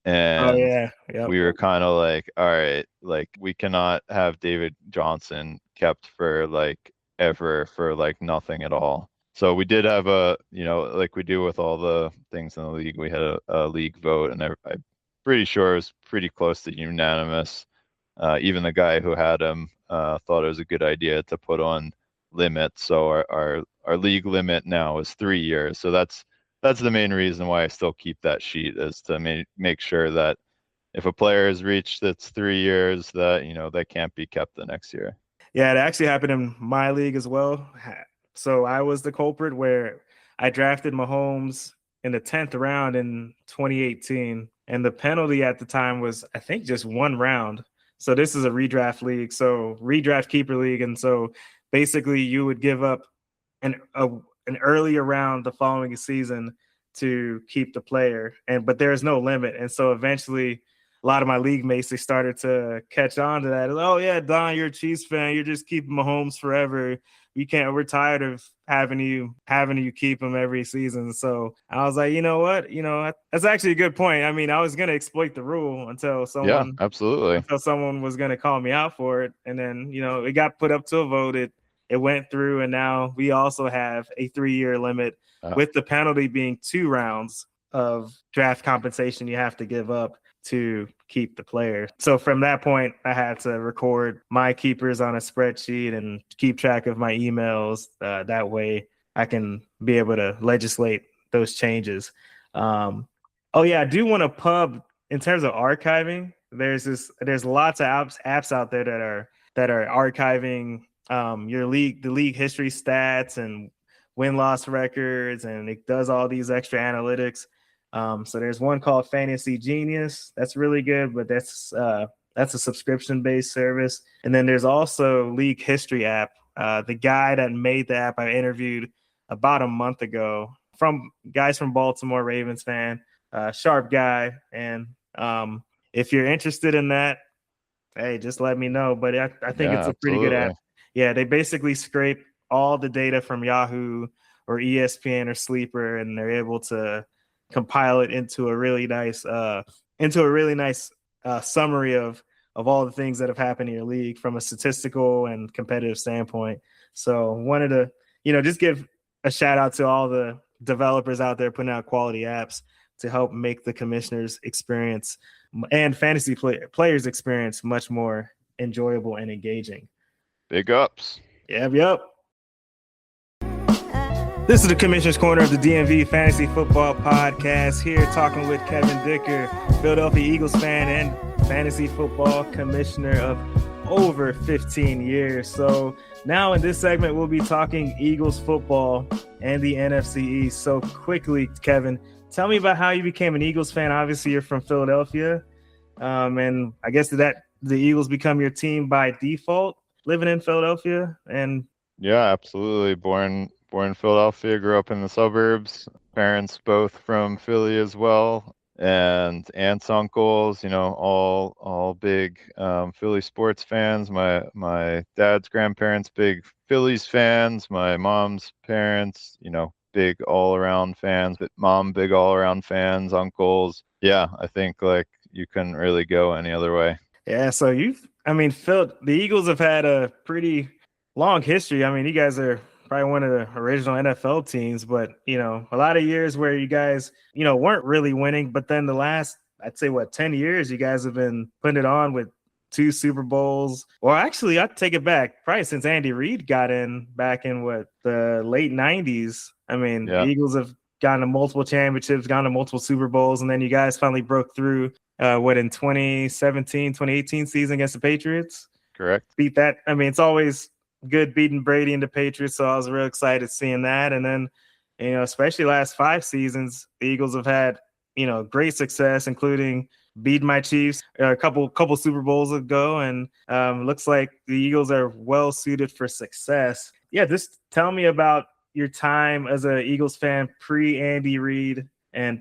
Oh And yeah, yep. we were kind of like, all right, like we cannot have David Johnson kept for like ever for like nothing at all. So we did have like we do with all the things in the league, we had a league vote, and I'm pretty sure it was pretty close to unanimous. Even the guy who had him thought it was a good idea to put on limits. So our league limit now is 3 years. So that's the main reason why I still keep that sheet, is to make sure that if a player has reached its 3 years, that they can't be kept the next year. Yeah, it actually happened in my league as well. So I was the culprit where I drafted Mahomes in the 10th round in 2018, and the penalty at the time was, I think, just 1 round. So this is a redraft league, so redraft keeper league, and so basically you would give up an earlier round the following season to keep the player, but there's no limit. And so eventually a lot of my league mates, they started to catch on to that. Oh yeah, Don, you're a Chiefs fan. You're just keeping Mahomes forever. We're tired of having you keep him every season. So I was like, you know what? That's actually a good point. I mean, I was gonna exploit the rule until Yeah, someone absolutely. was gonna call me out for it. And then, it got put up to a vote. It went through, and now we also have a 3-year limit, with the penalty being 2 rounds of draft compensation you have to give up to keep the player. So from that point, I had to record my keepers on a spreadsheet and keep track of my emails. That way I can be able to legislate those changes. Oh yeah, I do want to pub in terms of archiving. There's lots of apps out there that are archiving the league history stats and win-loss records, and it does all these extra analytics. So there's one called Fantasy Genius. That's really good, but that's a subscription-based service. And then there's also League History app. The guy that made the app I interviewed about a month ago, from Baltimore, Ravens fan, sharp guy. And if you're interested in that, hey, just let me know. But I think it's Yeah, a pretty good app. absolutely. Yeah, they basically scrape all the data from Yahoo or ESPN or Sleeper, and they're able to compile it into a really nice summary of all the things that have happened in your league from a statistical and competitive standpoint. So wanted to just give a shout out to all the developers out there putting out quality apps to help make the commissioners experience and fantasy players experience much more enjoyable and engaging. Big ups. Yep. This is the Commissioner's Corner of the DMV Fantasy Football Podcast. Here talking with Kevin Dicker, Philadelphia Eagles fan and fantasy football commissioner of over 15 years. So now in this segment, we'll be talking Eagles football and the NFC East. So quickly, Kevin, tell me about how you became an Eagles fan. Obviously, you're from Philadelphia. And I guess did the Eagles become your team by default living in Philadelphia? And Yeah, absolutely. Born in Philadelphia, grew up in the suburbs. Parents both from Philly as well, and aunts, uncles, all big Philly sports fans. My dad's grandparents, big Phillies fans. My mom's parents, big all around fans. But mom, big all around fans. Uncles, yeah. I think like you couldn't really go any other way. Yeah, so the Eagles have had a pretty long history. I mean, you guys are probably one of the original NFL teams, but a lot of years where you guys, weren't really winning. But then the last, I'd say, 10 years, you guys have been putting it on with 2 Super Bowls. Or actually, I'd take it back. Probably since Andy Reid got in back in the late 90s. I mean, Yeah. The Eagles have gotten to multiple championships, gone to multiple Super Bowls, and then you guys finally broke through in 2018 season against the Patriots. Correct. Beat that. I mean, it's always good beating Brady and the Patriots, so I was real excited seeing that. And then, especially last 5 seasons, the Eagles have had, great success, including beating my Chiefs a couple Super Bowls ago. And looks like the Eagles are well suited for success. Yeah, just tell me about your time as an Eagles fan pre-Andy Reid and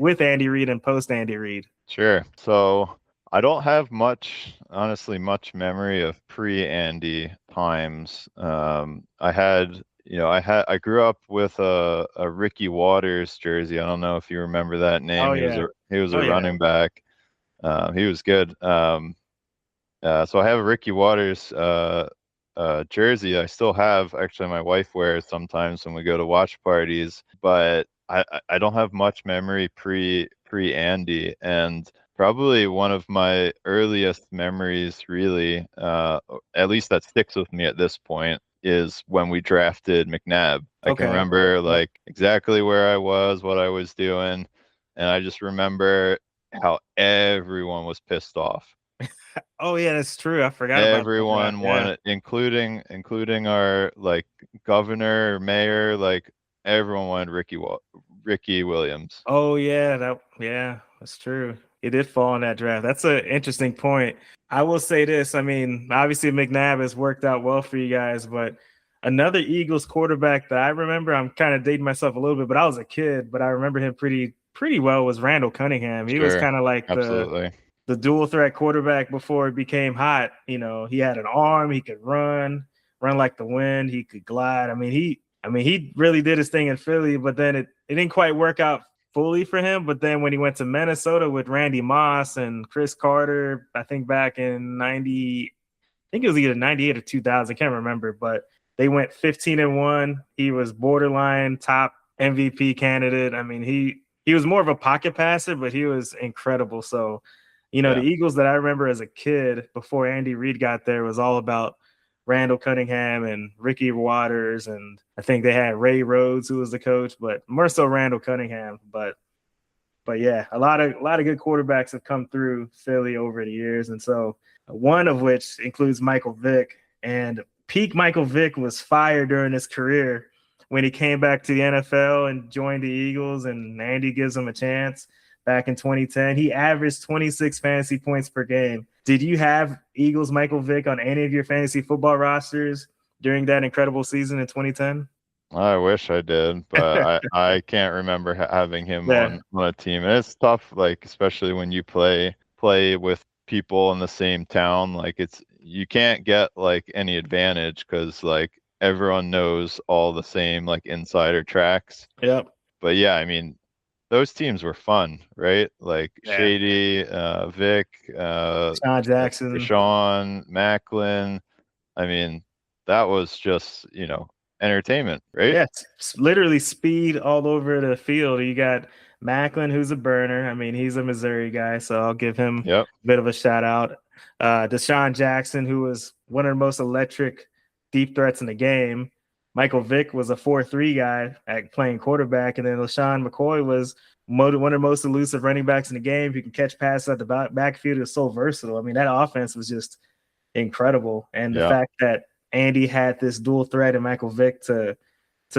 with Andy Reid and post Andy Reid. Sure. So I don't have much memory of pre-Andy times. I grew up with a Ricky Waters jersey. I don't know if you remember that name. Oh, He was a running back. He was good. So I have a Ricky Waters jersey. I still have, actually, my wife wears sometimes when we go to watch parties, but I don't have much memory pre-Andy. And probably one of my earliest memories, really, at least that sticks with me at this point, is when we drafted McNabb. I can remember like exactly where I was, what I was doing, and I just remember how everyone was pissed off. Oh yeah, that's true. I forgot Everyone about that. wanted, including our like governor or mayor, like everyone wanted Ricky Williams. Oh yeah, that's true. It did fall in that draft. That's an interesting point. I will say this. I mean, obviously McNabb has worked out well for you guys, but another Eagles quarterback that I remember, I'm kind of dating myself a little bit, but I was a kid, but I remember him pretty well, was Randall Cunningham. He was kind of like the dual threat quarterback before it became hot. He had an arm, he could run like the wind, he could glide. I mean, he really did his thing in Philly, but then it didn't quite work out fully for him. But then when he went to Minnesota with Randy Moss and Chris Carter, I think back in 90, I think it was either 98 or 2000, I can't remember, but they went 15-1. He was borderline top MVP candidate. I mean, he was more of a pocket passer, but he was incredible. So, the Eagles that I remember as a kid before Andy Reid got there was all about Randall Cunningham and Ricky Waters, and I think they had Ray Rhodes, who was the coach, but more so Randall Cunningham. But yeah, a lot of good quarterbacks have come through Philly over the years, and so one of which includes Michael Vick. And peak Michael Vick was fired during his career when he came back to the NFL and joined the Eagles, and Andy gives him a chance. Back in 2010, he averaged 26 fantasy points per game. Did you have Eagles Michael Vick on any of your fantasy football rosters during that incredible season in 2010? I wish I did, but I can't remember having him on a team. And it's tough, like especially when you play with people in the same town. Like you can't get like any advantage because like everyone knows all the same like insider tracks. Yep. But yeah, I mean, those teams were fun, right? Like Shady, Vic, Sean Jackson, Sean, Macklin. I mean, that was just, entertainment, right? Yeah, literally speed all over the field. You got Macklin, who's a burner. I mean, he's a Missouri guy, so I'll give him a bit of a shout out. Deshaun Jackson, who was one of the most electric deep threats in the game. Michael Vick was a 4-3 guy at playing quarterback, and then LeSean McCoy was one of the most elusive running backs in the game. He can catch passes at the backfield. He was so versatile. I mean, that offense was just incredible. And the fact that Andy had this dual threat in Michael Vick to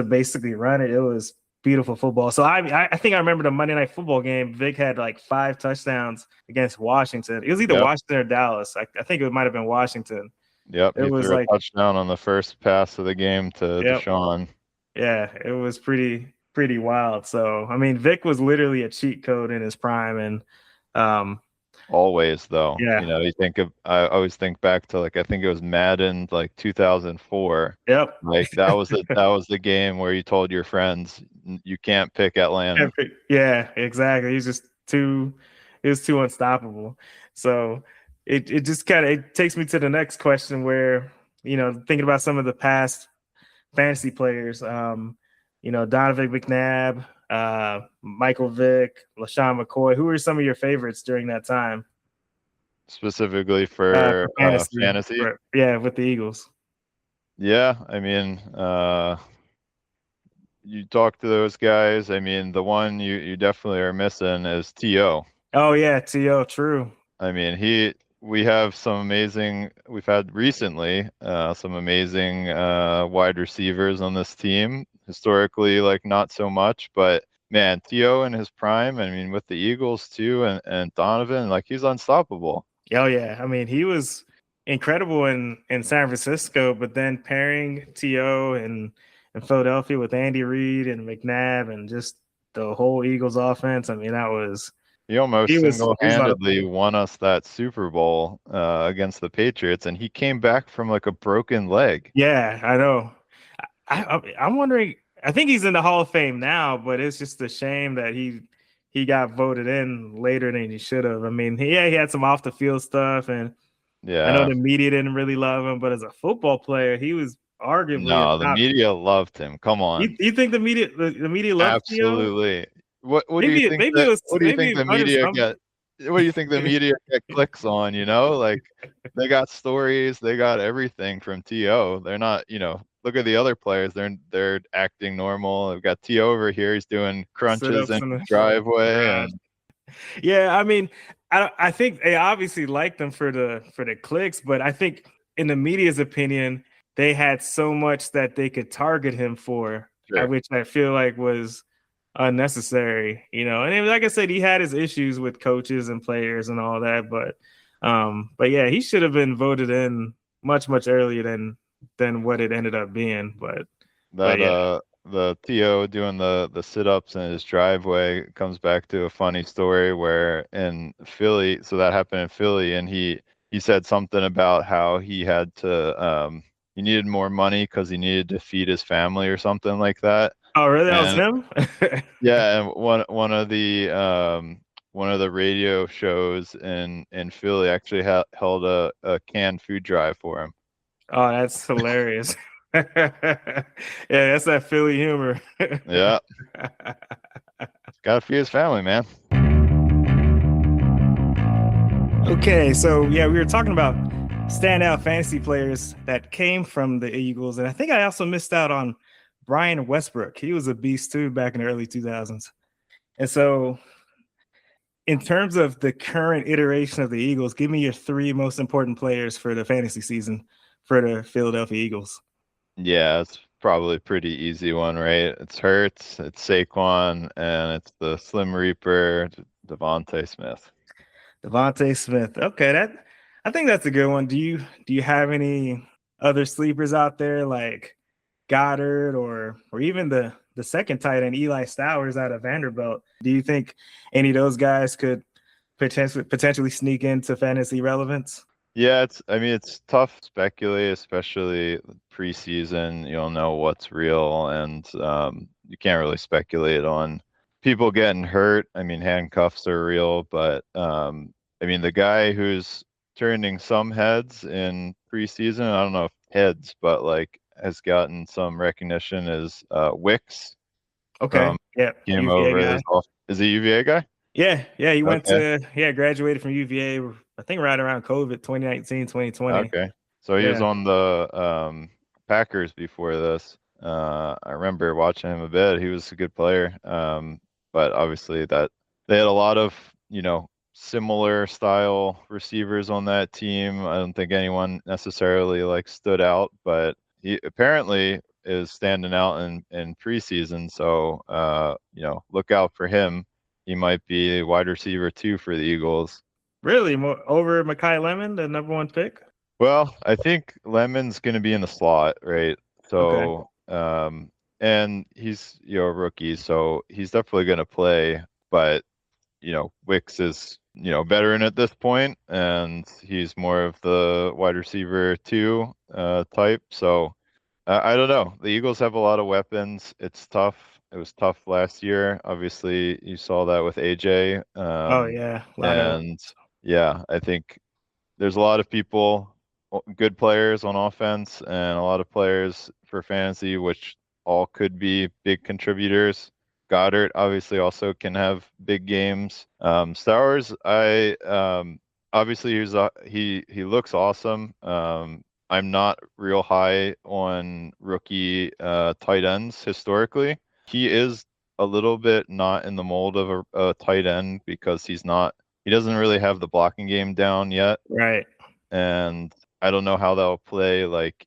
basically run it, it was beautiful football. So I think I remember the Monday Night Football game. Vick had like 5 touchdowns against Washington. It was either Washington or Dallas. I think it might have been Washington. Yep, it he was threw like a touchdown on the first pass of the game to Sean. Yeah, it was pretty wild. So I mean, Vick was literally a cheat code in his prime, and always though. Yeah. You know, I always think back to like I think it was Madden like 2004. Yep. Like that was the game where you told your friends you can't pick Atlanta. Yeah, exactly. He was too unstoppable. So it just kind of it takes me to the next question where, thinking about some of the past fantasy players, Donovan McNabb, Michael Vick, LeSean McCoy. Who were some of your favorites during that time? Specifically for fantasy? Yeah, with the Eagles. Yeah, I mean, you talk to those guys. I mean, the one you definitely are missing is T.O. Oh yeah, T.O. True. I mean, we've had recently some amazing wide receivers on this team. Historically, like not so much, but man, T.O. in his prime, I mean, with the Eagles too, and Donovan, like he's unstoppable. Oh yeah, I mean, he was incredible in San Francisco, but then pairing T.O. in Philadelphia with Andy Reid and McNabb and just the whole Eagles offense, I mean, he almost single-handedly won us that Super Bowl against the Patriots, and he came back from like a broken leg. Yeah, I know. I'm wondering. I think he's in the Hall of Fame now, but it's just a shame that he got voted in later than he should have. I mean, he had some off the field stuff, and I know the media didn't really love him, but as a football player, he was arguably the media loved him. Come on, you think the media loved absolutely. What do you think? What do you think the media get? What do you think the media get clicks on? Like they got stories, they got everything from T.O. They're not, look at the other players. They're acting normal. They've got T.O. over here. He's doing crunches in the driveway. Yeah, I mean, I think they obviously liked them for the clicks, but I think in the media's opinion, they had so much that they could target him for, which I feel like was unnecessary, and like I said, he had his issues with coaches and players and all that, but yeah, he should have been voted in much earlier than what it ended up being. But the T.O. doing the sit-ups in his driveway comes back to a funny story where in Philly, so that happened in Philly, and he said something about how he had to he needed more money because he needed to feed his family or something like that. Oh, really? That was him? Yeah, and one of the radio shows in Philly actually held a canned food drive for him. Oh, that's hilarious. Yeah, that's that Philly humor. Yeah. Gotta feed his family, man. Okay, so yeah, we were talking about standout fantasy players that came from the Eagles, and I think I also missed out on Brian Westbrook. He was a beast too back in the early 2000s. And so in terms of the current iteration of the Eagles, give me your 3 most important players for the fantasy season for the Philadelphia Eagles. Yeah, it's probably a pretty easy one, right? It's Hurts, it's Saquon, and it's the Slim Reaper, Devonta Smith. Devonta Smith. Okay, I think that's a good one. Do you have any other sleepers out there like Goddard or even the second tight end, Eli Stowers out of Vanderbilt? Do you think any of those guys could potentially sneak into fantasy relevance? Yeah, it's tough to speculate, especially preseason. You don't know what's real, and you can't really speculate on people getting hurt. I mean, handcuffs are real, but the guy who's turning some heads in preseason, I don't know if heads, but like has gotten some recognition is Wicks. Okay. Yeah. Came UVA over. guy. Is he a UVA guy? Yeah. He graduated from UVA, I think right around COVID, 2019, 2020. Okay. So he was on the Packers before this. I remember watching him a bit. He was a good player. But obviously that they had a lot of, similar style receivers on that team. I don't think anyone necessarily like stood out, but he apparently is standing out in preseason. So, look out for him. He might be a wide receiver 2 for the Eagles. Really, more over Mekhi Lemon, the number one pick? Well, I think Lemon's going to be in the slot, right? Okay. So, and he's, a rookie, so he's definitely going to play, but, Wicks is, veteran at this point, and he's more of the wide receiver 2 type. So, I don't know. The Eagles have a lot of weapons. It's tough. It was tough last year. Obviously, you saw that with AJ. Oh yeah, a lot of And yeah, I think there's a lot of people, good players on offense, and a lot of players for fantasy, which all could be big contributors. Goddard obviously also can have big games. Stowers, I obviously he looks awesome. I'm not real high on rookie tight ends historically. He is a little bit not in the mold of a tight end because he doesn't really have the blocking game down yet. right. And I don't know how that'll play. Like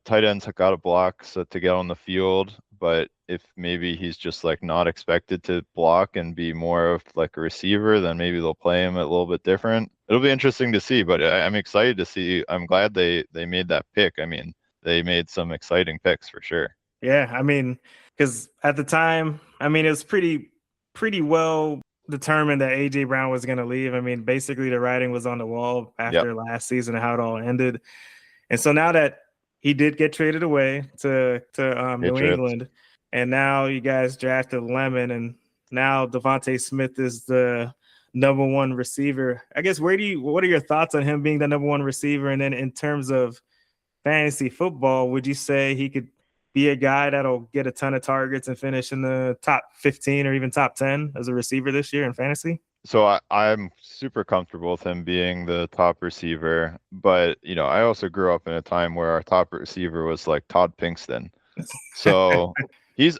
tight ends have got to block so to get on the field, but if maybe he's just like not expected to block and be more of like a receiver, then maybe they'll play him a little bit different. It'll be interesting to see, but I'm excited to see. I'm glad they made that pick. I mean, they made some exciting picks for sure. Yeah, I mean, because at the time, I mean, it was pretty well determined that AJ Brown was going to leave. I mean, basically the writing was on the wall Yep, after last season and how it all ended. And so now that he did get traded away to New Patriots. England, and now you guys drafted Lemon, and now Devonta Smith is the number one receiver. I guess what are your thoughts on him being the number one receiver? And then in terms of fantasy football, would you say he could be a guy that'll get a ton of targets and finish in the top 15 or even top 10 as a receiver this year in fantasy? So I'm super comfortable with him being the top receiver, but I also grew up in a time where our top receiver was like Todd Pinkston. So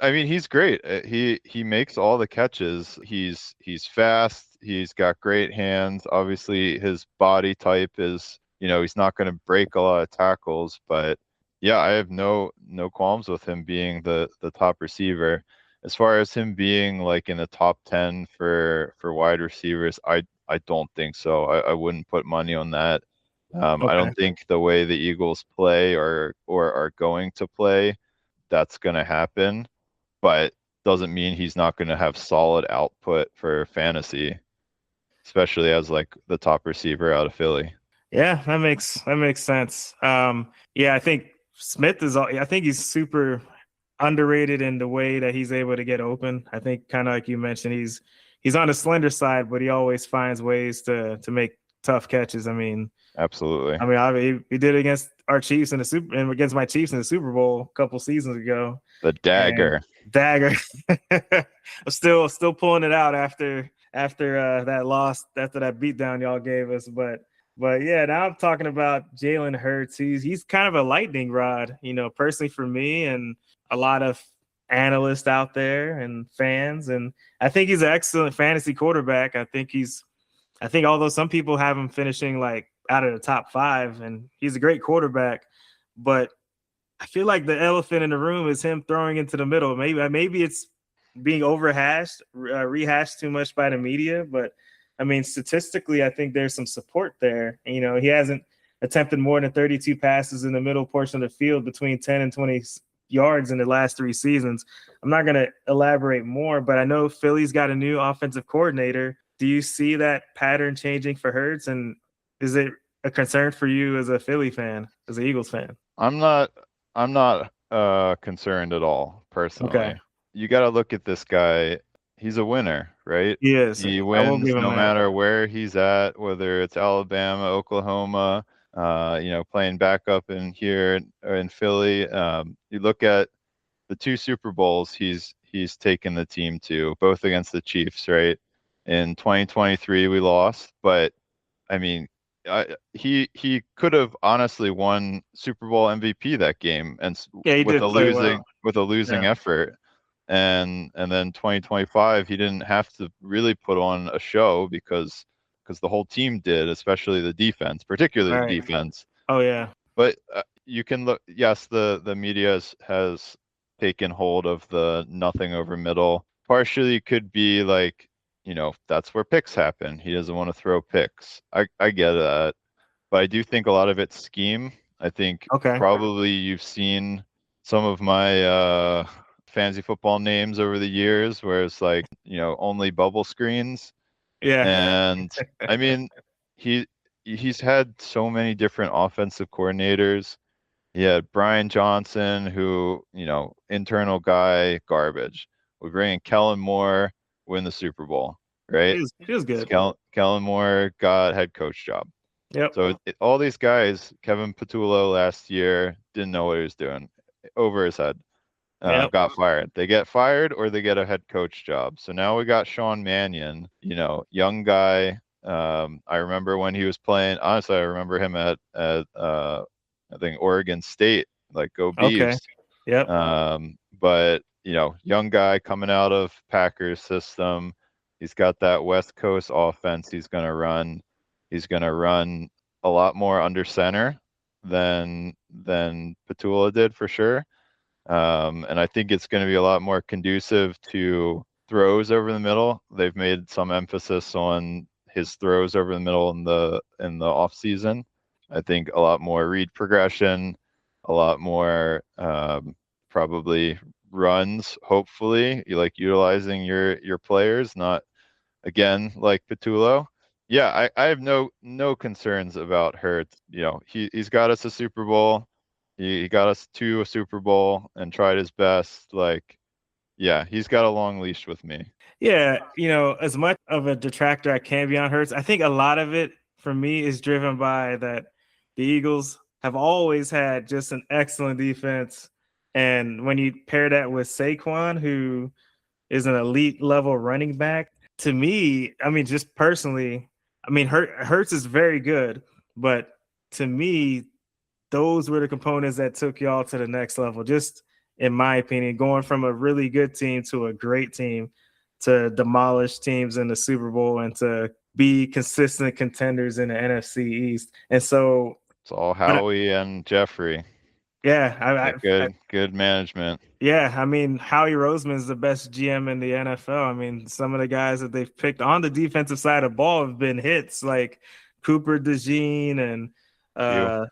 I mean, he's great. He makes all the catches. He's fast. He's got great hands. Obviously, his body type is, he's not going to break a lot of tackles, but yeah, I have no qualms with him being the top receiver. As far as him being like in the top 10 for wide receivers, I don't think so. I wouldn't put money on that. I Okay. don't think the way the Eagles play or are going to play, that's going to happen, but doesn't mean he's not going to have solid output for fantasy, especially as like the top receiver out of Philly. Yeah, that makes sense. Yeah, I think I think he's super underrated in the way that he's able to get open. I think kind of like you mentioned, he's on the slender side, but he always finds ways to make tough catches. Absolutely. He did it against our Chiefs in the Super and against my Chiefs in the Super Bowl a couple seasons ago. The And dagger. dagger, I'm still pulling it out after that loss, after that beatdown y'all gave us. But yeah, now I'm talking about Jalen Hurts. He's kind of a lightning rod, personally for me and a lot of analysts out there and fans. And I think he's an excellent fantasy quarterback. I think although some people have him finishing like out of the top 5, and he's a great quarterback, but I feel like the elephant in the room is him throwing into the middle. Maybe it's being rehashed too much by the media, but I mean, statistically, I think there's some support there. He hasn't attempted more than 32 passes in the middle portion of the field between 10 and 20 yards in the last 3 seasons. I'm not going to elaborate more, but I know Philly's got a new offensive coordinator. Do you see that pattern changing for Hurts? And is it a concern for you as a Philly fan, as an Eagles fan? I'm not I'm not concerned at all, Okay. personally. You got to look at this guy. He's a winner, right? He is. He I will wins give him no that. matter where he's at, whether it's Alabama, Oklahoma, playing backup in Philly. You look at the 2 Super Bowls he's taken the team to, both against the Chiefs, right? In 2023 we lost, but I mean, he could have honestly won Super Bowl MVP that game, and Yeah, he with did a play well. losing Yeah. effort. And then 2025 he didn't have to really put on a show because the whole team did, especially the defense, particularly the Right. defense. Oh yeah. But you can look, yes, the media has taken hold of the nothing over middle. Partially could be like, that's where picks happen. He doesn't want to throw picks. I get that. But I do think a lot of it's scheme. I think Okay. probably you've seen some of my fantasy football names over the years where it's like, only bubble screens. Yeah. And I mean, he he's had so many different offensive coordinators. He had Brian Johnson, who, internal guy, garbage. We bring in Kellen Moore, win the Super Bowl, right? He was good. Kellen Moore got head coach job. Yep. So all these guys, Kevin Patullo last year, didn't know what he was doing, over his head. Yep. Got fired. They get fired or they get a head coach job. So now we got Sean Mannion, young guy. I remember when he was playing. Honestly, I remember him at I think Oregon State. Like, go Okay. Beavs. Yep. But young guy coming out of Packers system. He's got that West Coast offense. He's gonna run. He's gonna run a lot more under center than Patula did for sure. And I think it's going to be a lot more conducive to throws over the middle. They've made some emphasis on his throws over the middle in the off season. I think a lot more read progression, a lot more probably runs. Hopefully, you like utilizing your players, not again like Petullo. Yeah, I have no concerns about Hurts. He's got us a Super Bowl. He got us to a Super Bowl and tried his best. Like, yeah, he's got a long leash with me. Yeah, as much of a detractor I can be on Hurts, I think a lot of it for me is driven by that the Eagles have always had just an excellent defense. And when you pair that with Saquon, who is an elite level running back, to me, I mean, just personally, I mean, Hurts is very good, but to me, those were the components that took y'all to the next level. Just in my opinion, going from a really good team to a great team to demolish teams in the Super Bowl and to be consistent contenders in the NFC East. And so it's all Howie and Jeffrey. Yeah, Good management. Yeah, I mean, Howie Roseman is the best GM in the NFL. I mean, some of the guys that they've picked on the defensive side of the ball have been hits, like Cooper DeJean and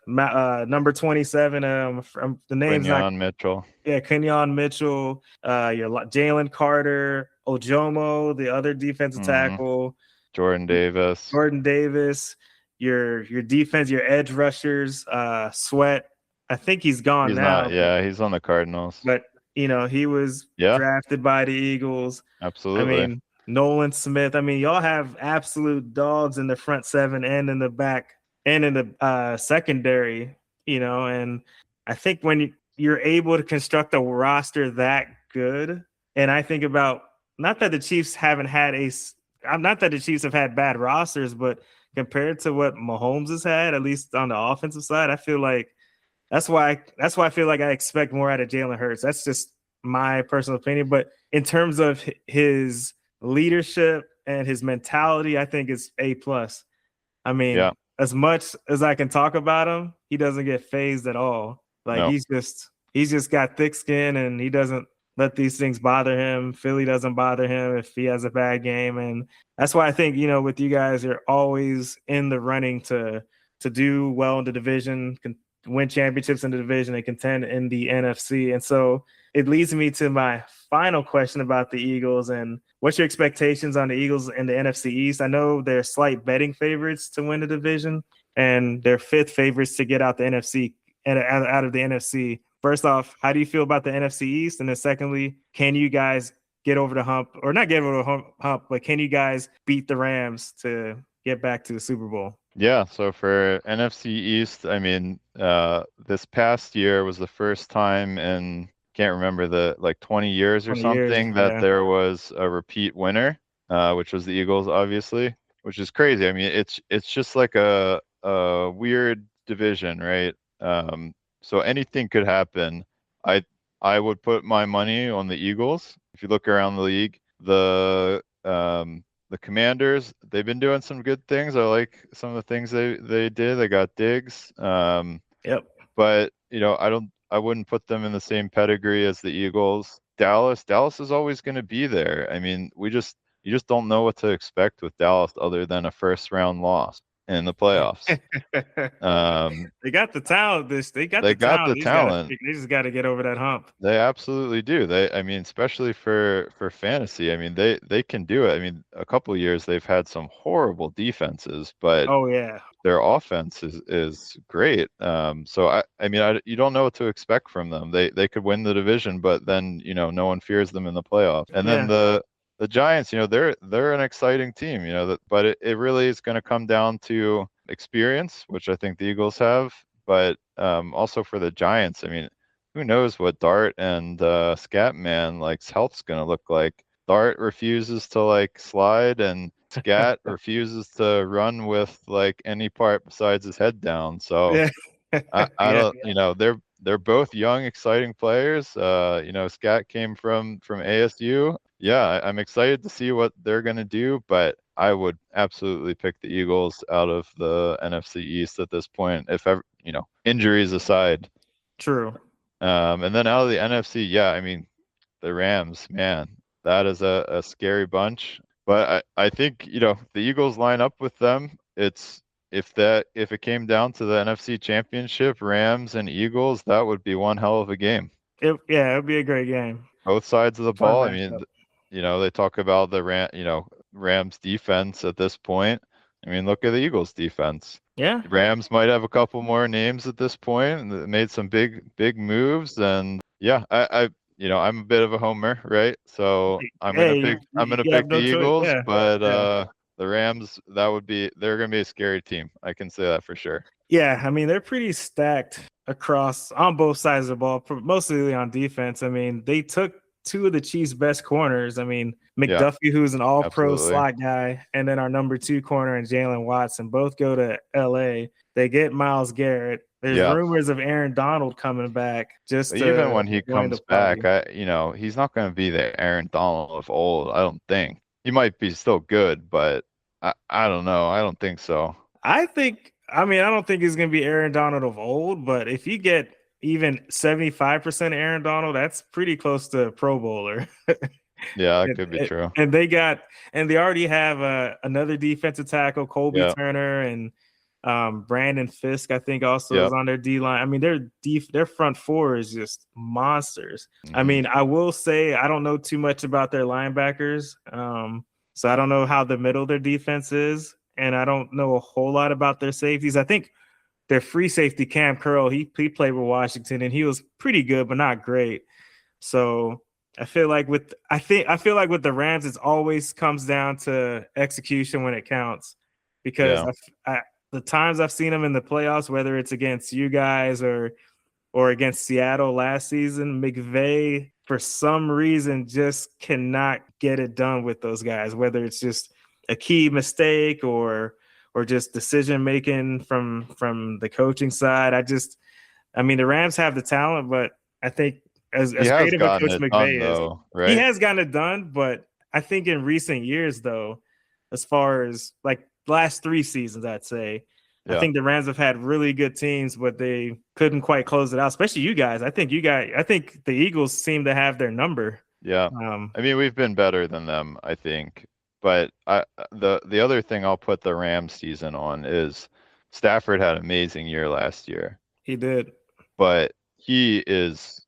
number 27. From the name's Quinyon Mitchell. Yeah, Kenyon Mitchell, your Jalen Carter, Ojomo, the other defensive tackle, Jordan Davis, your defense, your edge rushers, Sweat. I think he's gone he's now. Not, yeah, he's on the Cardinals. But he was drafted by the Eagles. Absolutely. I mean, Nolan Smith. I mean, y'all have absolute dogs in the front seven and in the back and in the secondary, and I think when you're able to construct a roster that good, and I think about not that the Chiefs have had bad rosters, but compared to what Mahomes has had, at least on the offensive side, I feel like that's why I feel like I expect more out of Jalen Hurts. That's just my personal opinion. But in terms of his leadership and his mentality, I think it's A+. I mean, as much as I can talk about him, he doesn't get phased at all. Like he's just got thick skin and he doesn't let these things bother him. Philly doesn't bother him if he has a bad game. And that's why I think, with you guys, you're always in the running to do well in the division, win championships in the division and contend in the NFC. And so it leads me to my final question about the Eagles and what's your expectations on the Eagles in the NFC East? I know they're slight betting favorites to win the division and they're fifth favorites to get out the NFC and out of the NFC. First off, how do you feel about the NFC East? And then secondly, can you guys get over the hump, or not get over the hump, but can you guys beat the Rams to get back to the Super Bowl? Yeah, so for NFC East, I mean, this past year was the first time in, can't remember, 20 years or 20 something years, that there was a repeat winner, which was the Eagles, obviously, which is crazy. I mean, it's just like a a weird division, right? So anything could happen. I I would put my money on the Eagles. If you look around the league, the Commanders, they've been doing some good things. I like some of the things they did. They got Diggs. Yep. But I wouldn't put them in the same pedigree as the Eagles. Dallas is always going to be there. I mean, you just don't know what to expect with Dallas other than a first round loss in the playoffs. They got the talent. They got They the got talent. the talent. They just got to get over that hump. They absolutely do. I mean, especially for fantasy. I mean, they can do it. I mean, a couple of years they've had some horrible defenses, but Oh yeah. their offense is great. So I mean, you don't know what to expect from them. They could win the division, but then no one fears them in the playoffs. And then Yeah. the Giants, they're an exciting team. But it really is going to come down to experience, which I think the Eagles have, but also for the Giants. I mean, who knows what Dart and Scatman like's health's going to look like. Dart refuses to like slide, and Scat refuses to run with like any part besides his head down. So Yeah. I Yeah. don't, they're both young, exciting players. Scat came from ASU. Yeah, I'm excited to see what they're gonna do, but I would absolutely pick the Eagles out of the NFC East at this point, if ever, injuries aside. True. And then out of the NFC, yeah, I mean, the Rams, man, that is a scary bunch. But I think, the Eagles line up with them. If it came down to the NFC Championship, Rams and Eagles, that would be one hell of a game. It'd be a great game. Both sides of the Fun ball. I mean, matchup. they talk about the Rams defense at this point. I mean, look at the Eagles defense. Yeah. Rams might have a couple more names at this point, and they made some big moves. And yeah, I'm a bit of a homer, right? So Hey, I'm gonna you have pick the no choice. Eagles, Yeah. but Yeah. the Rams, they're gonna be a scary team. I can say that for sure. Yeah, I mean they're pretty stacked across on both sides of the ball, mostly on defense. I mean they took two of the Chiefs' best corners. I mean Yeah, McDuffie, who's an All-Pro absolutely. slot guy, and then our number 2 corner and Jalen Watson both go to LA. They get Myles Garrett. There's Yeah. rumors of Aaron Donald coming back just Even to when he join the comes back, party. he's not going to be the Aaron Donald of old. I don't think he might be still good, but I don't know. I don't think so. I mean, I don't think he's going to be Aaron Donald of old, but if you get even 75% Aaron Donald, that's pretty close to Pro Bowler. Yeah, that could be true. And they already have another defensive tackle, Colby Yeah, Turner, and Brandon Fisk, I think, also yeah. is on their D line. I mean, their front four is just monsters. I Hmm. mean, I will say I don't know too much about their linebackers, so I don't know how the middle of their defense is, and I don't know a whole lot about their safeties. I think their free safety Cam Curl, he played with Washington, and he was pretty good, but not great. So I feel like with the Rams, it always comes down to execution when it counts, because Yeah, the times I've seen them in the playoffs, whether it's against you guys or against Seattle last season, McVay for some reason just cannot get it done with those guys, whether it's just a key mistake or just decision making from the coaching side. I mean, the Rams have the talent, but I think he as has great of a gotten coach it done McVay is, though, he right? has gotten it done. But I think in recent years, though, as far as like last 3 seasons, I'd say, I Yeah, think the Rams have had really good teams, but they couldn't quite close it out. Especially you guys. I think the Eagles seem to have their number. yeah. Um, I mean, we've been better than them, I think. But the other thing I'll put the Rams season on is Stafford had an amazing year last year, he did. but he is,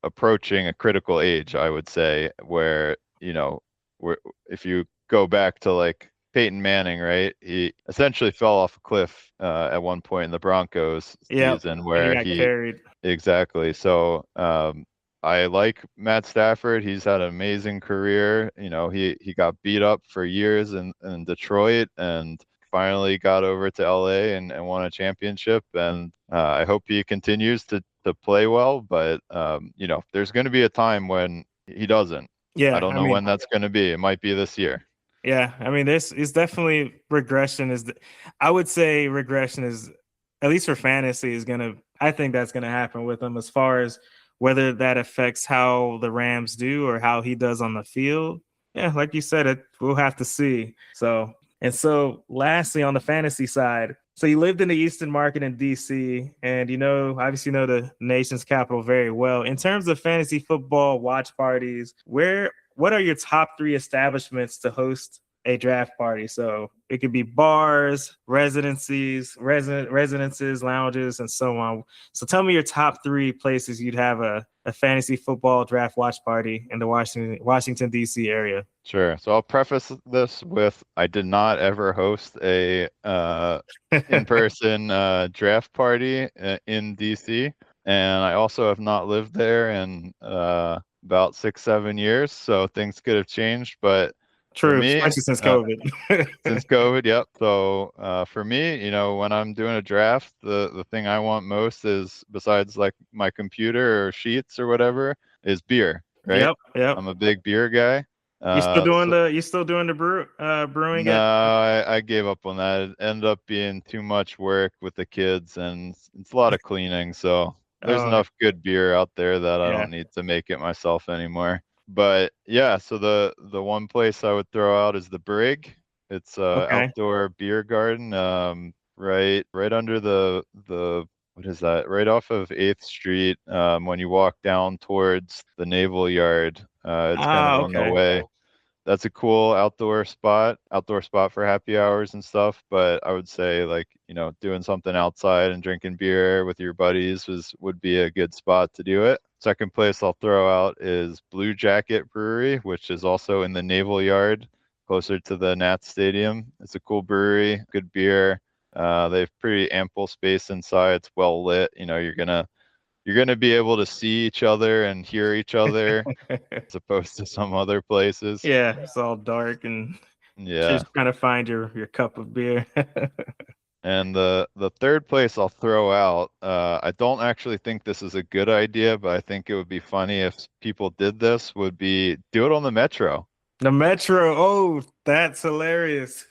approaching a critical age, I would say, where, where if you go back to like Peyton Manning, right? He essentially fell off a cliff at one point in the Broncos Yep. season And he where got carried. exactly. So I like Matt Stafford. He's had an amazing career. He got beat up for years in Detroit and finally got over to LA and won a championship. And I hope he continues to play well. But there's going to be a time when he doesn't. I Yeah. don't I know mean, when that's going to be. It might be this year. Yeah, I mean, it's definitely regression. I would say regression is, at least for fantasy, is gonna. I think that's gonna happen with him as far as whether that affects how the Rams do or how he does on the field. Yeah, like you said, we'll have to see. So lastly, on the fantasy side, so you lived in the Eastern market in DC, and obviously know the nation's capital very well. In terms of fantasy football watch parties, what are your top three establishments to host a draft party? So it could be bars, residences, lounges, and so on. So tell me your top three places you'd have a fantasy football draft watch party in the Washington D.C. area. Sure. So I'll preface this with I did not ever host a in-person draft party in DC, and I also have not lived there in about 6-7 years. So things could have changed, but for True, me, especially since COVID. since COVID, yep. So for me, when I'm doing a draft, the thing I want most is, besides like my computer or sheets or whatever, is beer, right? Yep. I'm a big beer guy. You still doing the brewing No, at? I gave up on that. It ended up being too much work with the kids, and it's a lot of cleaning. So there's Oh, enough good beer out there that I yeah. don't need to make it myself anymore. But yeah, so the one place I would throw out is the Brig. It's a Okay. outdoor beer garden, right under the what is that? Right off of 8th Street. When you walk down towards the Naval Yard, it's kind of on the Okay. way. That's a cool outdoor spot for happy hours and stuff. But I would say, like, doing something outside and drinking beer with your buddies would be a good spot to do it. Second place I'll throw out is Blue Jacket Brewery, which is also in the Naval Yard, closer to the Nats Stadium. It's a cool brewery, good beer. They have pretty ample space inside. It's well lit. You're gonna be able to see each other and hear each other, as opposed to some other places. Yeah, it's all dark and Yeah. just trying to find your cup of beer. And the third place I'll throw out, I don't actually think this is a good idea, but I think it would be funny if people did this, would be do it on the Metro. The Metro. Oh, that's hilarious.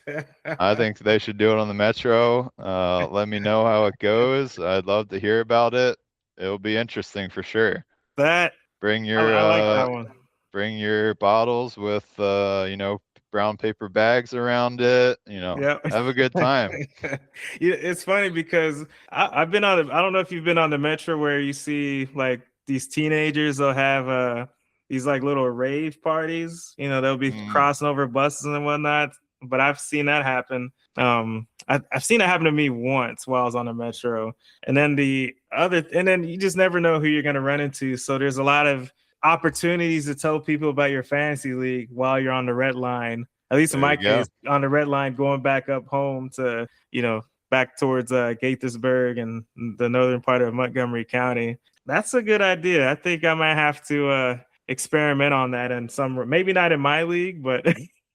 I think they should do it on the Metro. Let me know how it goes. I'd love to hear about it. It'll be interesting for sure. That Bring your I like that one. bring your bottles with brown paper bags around it. Yeah. Have a good time. It's funny because I've been on. I don't know if you've been on the Metro where you see like these teenagers. They'll have these like little rave parties. They'll be Mm, crossing over buses and whatnot. But I've seen that happen. I've seen it happen to me once while I was on the Metro, and then you just never know who you're going to run into. So there's a lot of opportunities to tell people about your fantasy league while you're on the red line. At least in there my you go. case, on the red line, going back up home to, back towards Gaithersburg and the northern part of Montgomery County. That's a good idea. I think I might have to experiment on that in some, maybe not in my league, but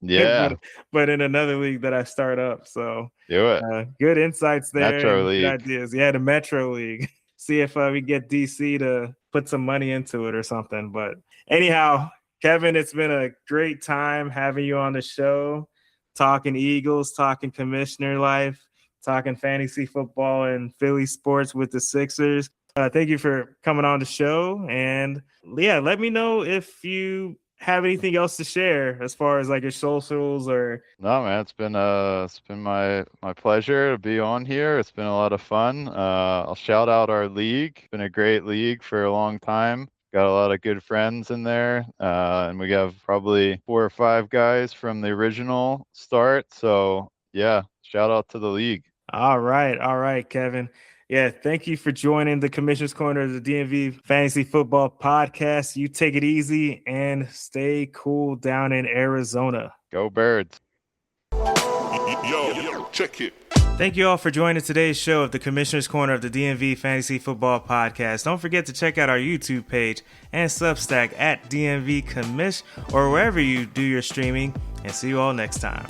but, Yeah, but in another league that I start up. So do it. good insights there Metro and good League. ideas. Yeah, the Metro League. See if we get DC to put some money into it or something. But anyhow, Kevin, it's been a great time having you on the show, talking Eagles, talking commissioner life, talking fantasy football and Philly sports with the Sixers. Thank you for coming on the show. And yeah, let me know if you have anything else to share as far as like your socials or. No, man, it's been my pleasure to be on here. It's been a lot of fun. I'll shout out our league. It's been a great league for a long time. Got a lot of good friends in there, and we have probably 4 or 5 guys from the original start. So yeah, shout out to the league. All right, Kevin. Yeah, thank you for joining the Commissioner's Corner of the DMV Fantasy Football Podcast. You take it easy and stay cool down in Arizona. Go Birds. Yo, check it. Thank you all for joining today's show of the Commissioner's Corner of the DMV Fantasy Football Podcast. Don't forget to check out our YouTube page and Substack at DMV Commish or wherever you do your streaming. And see you all next time.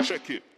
Check it.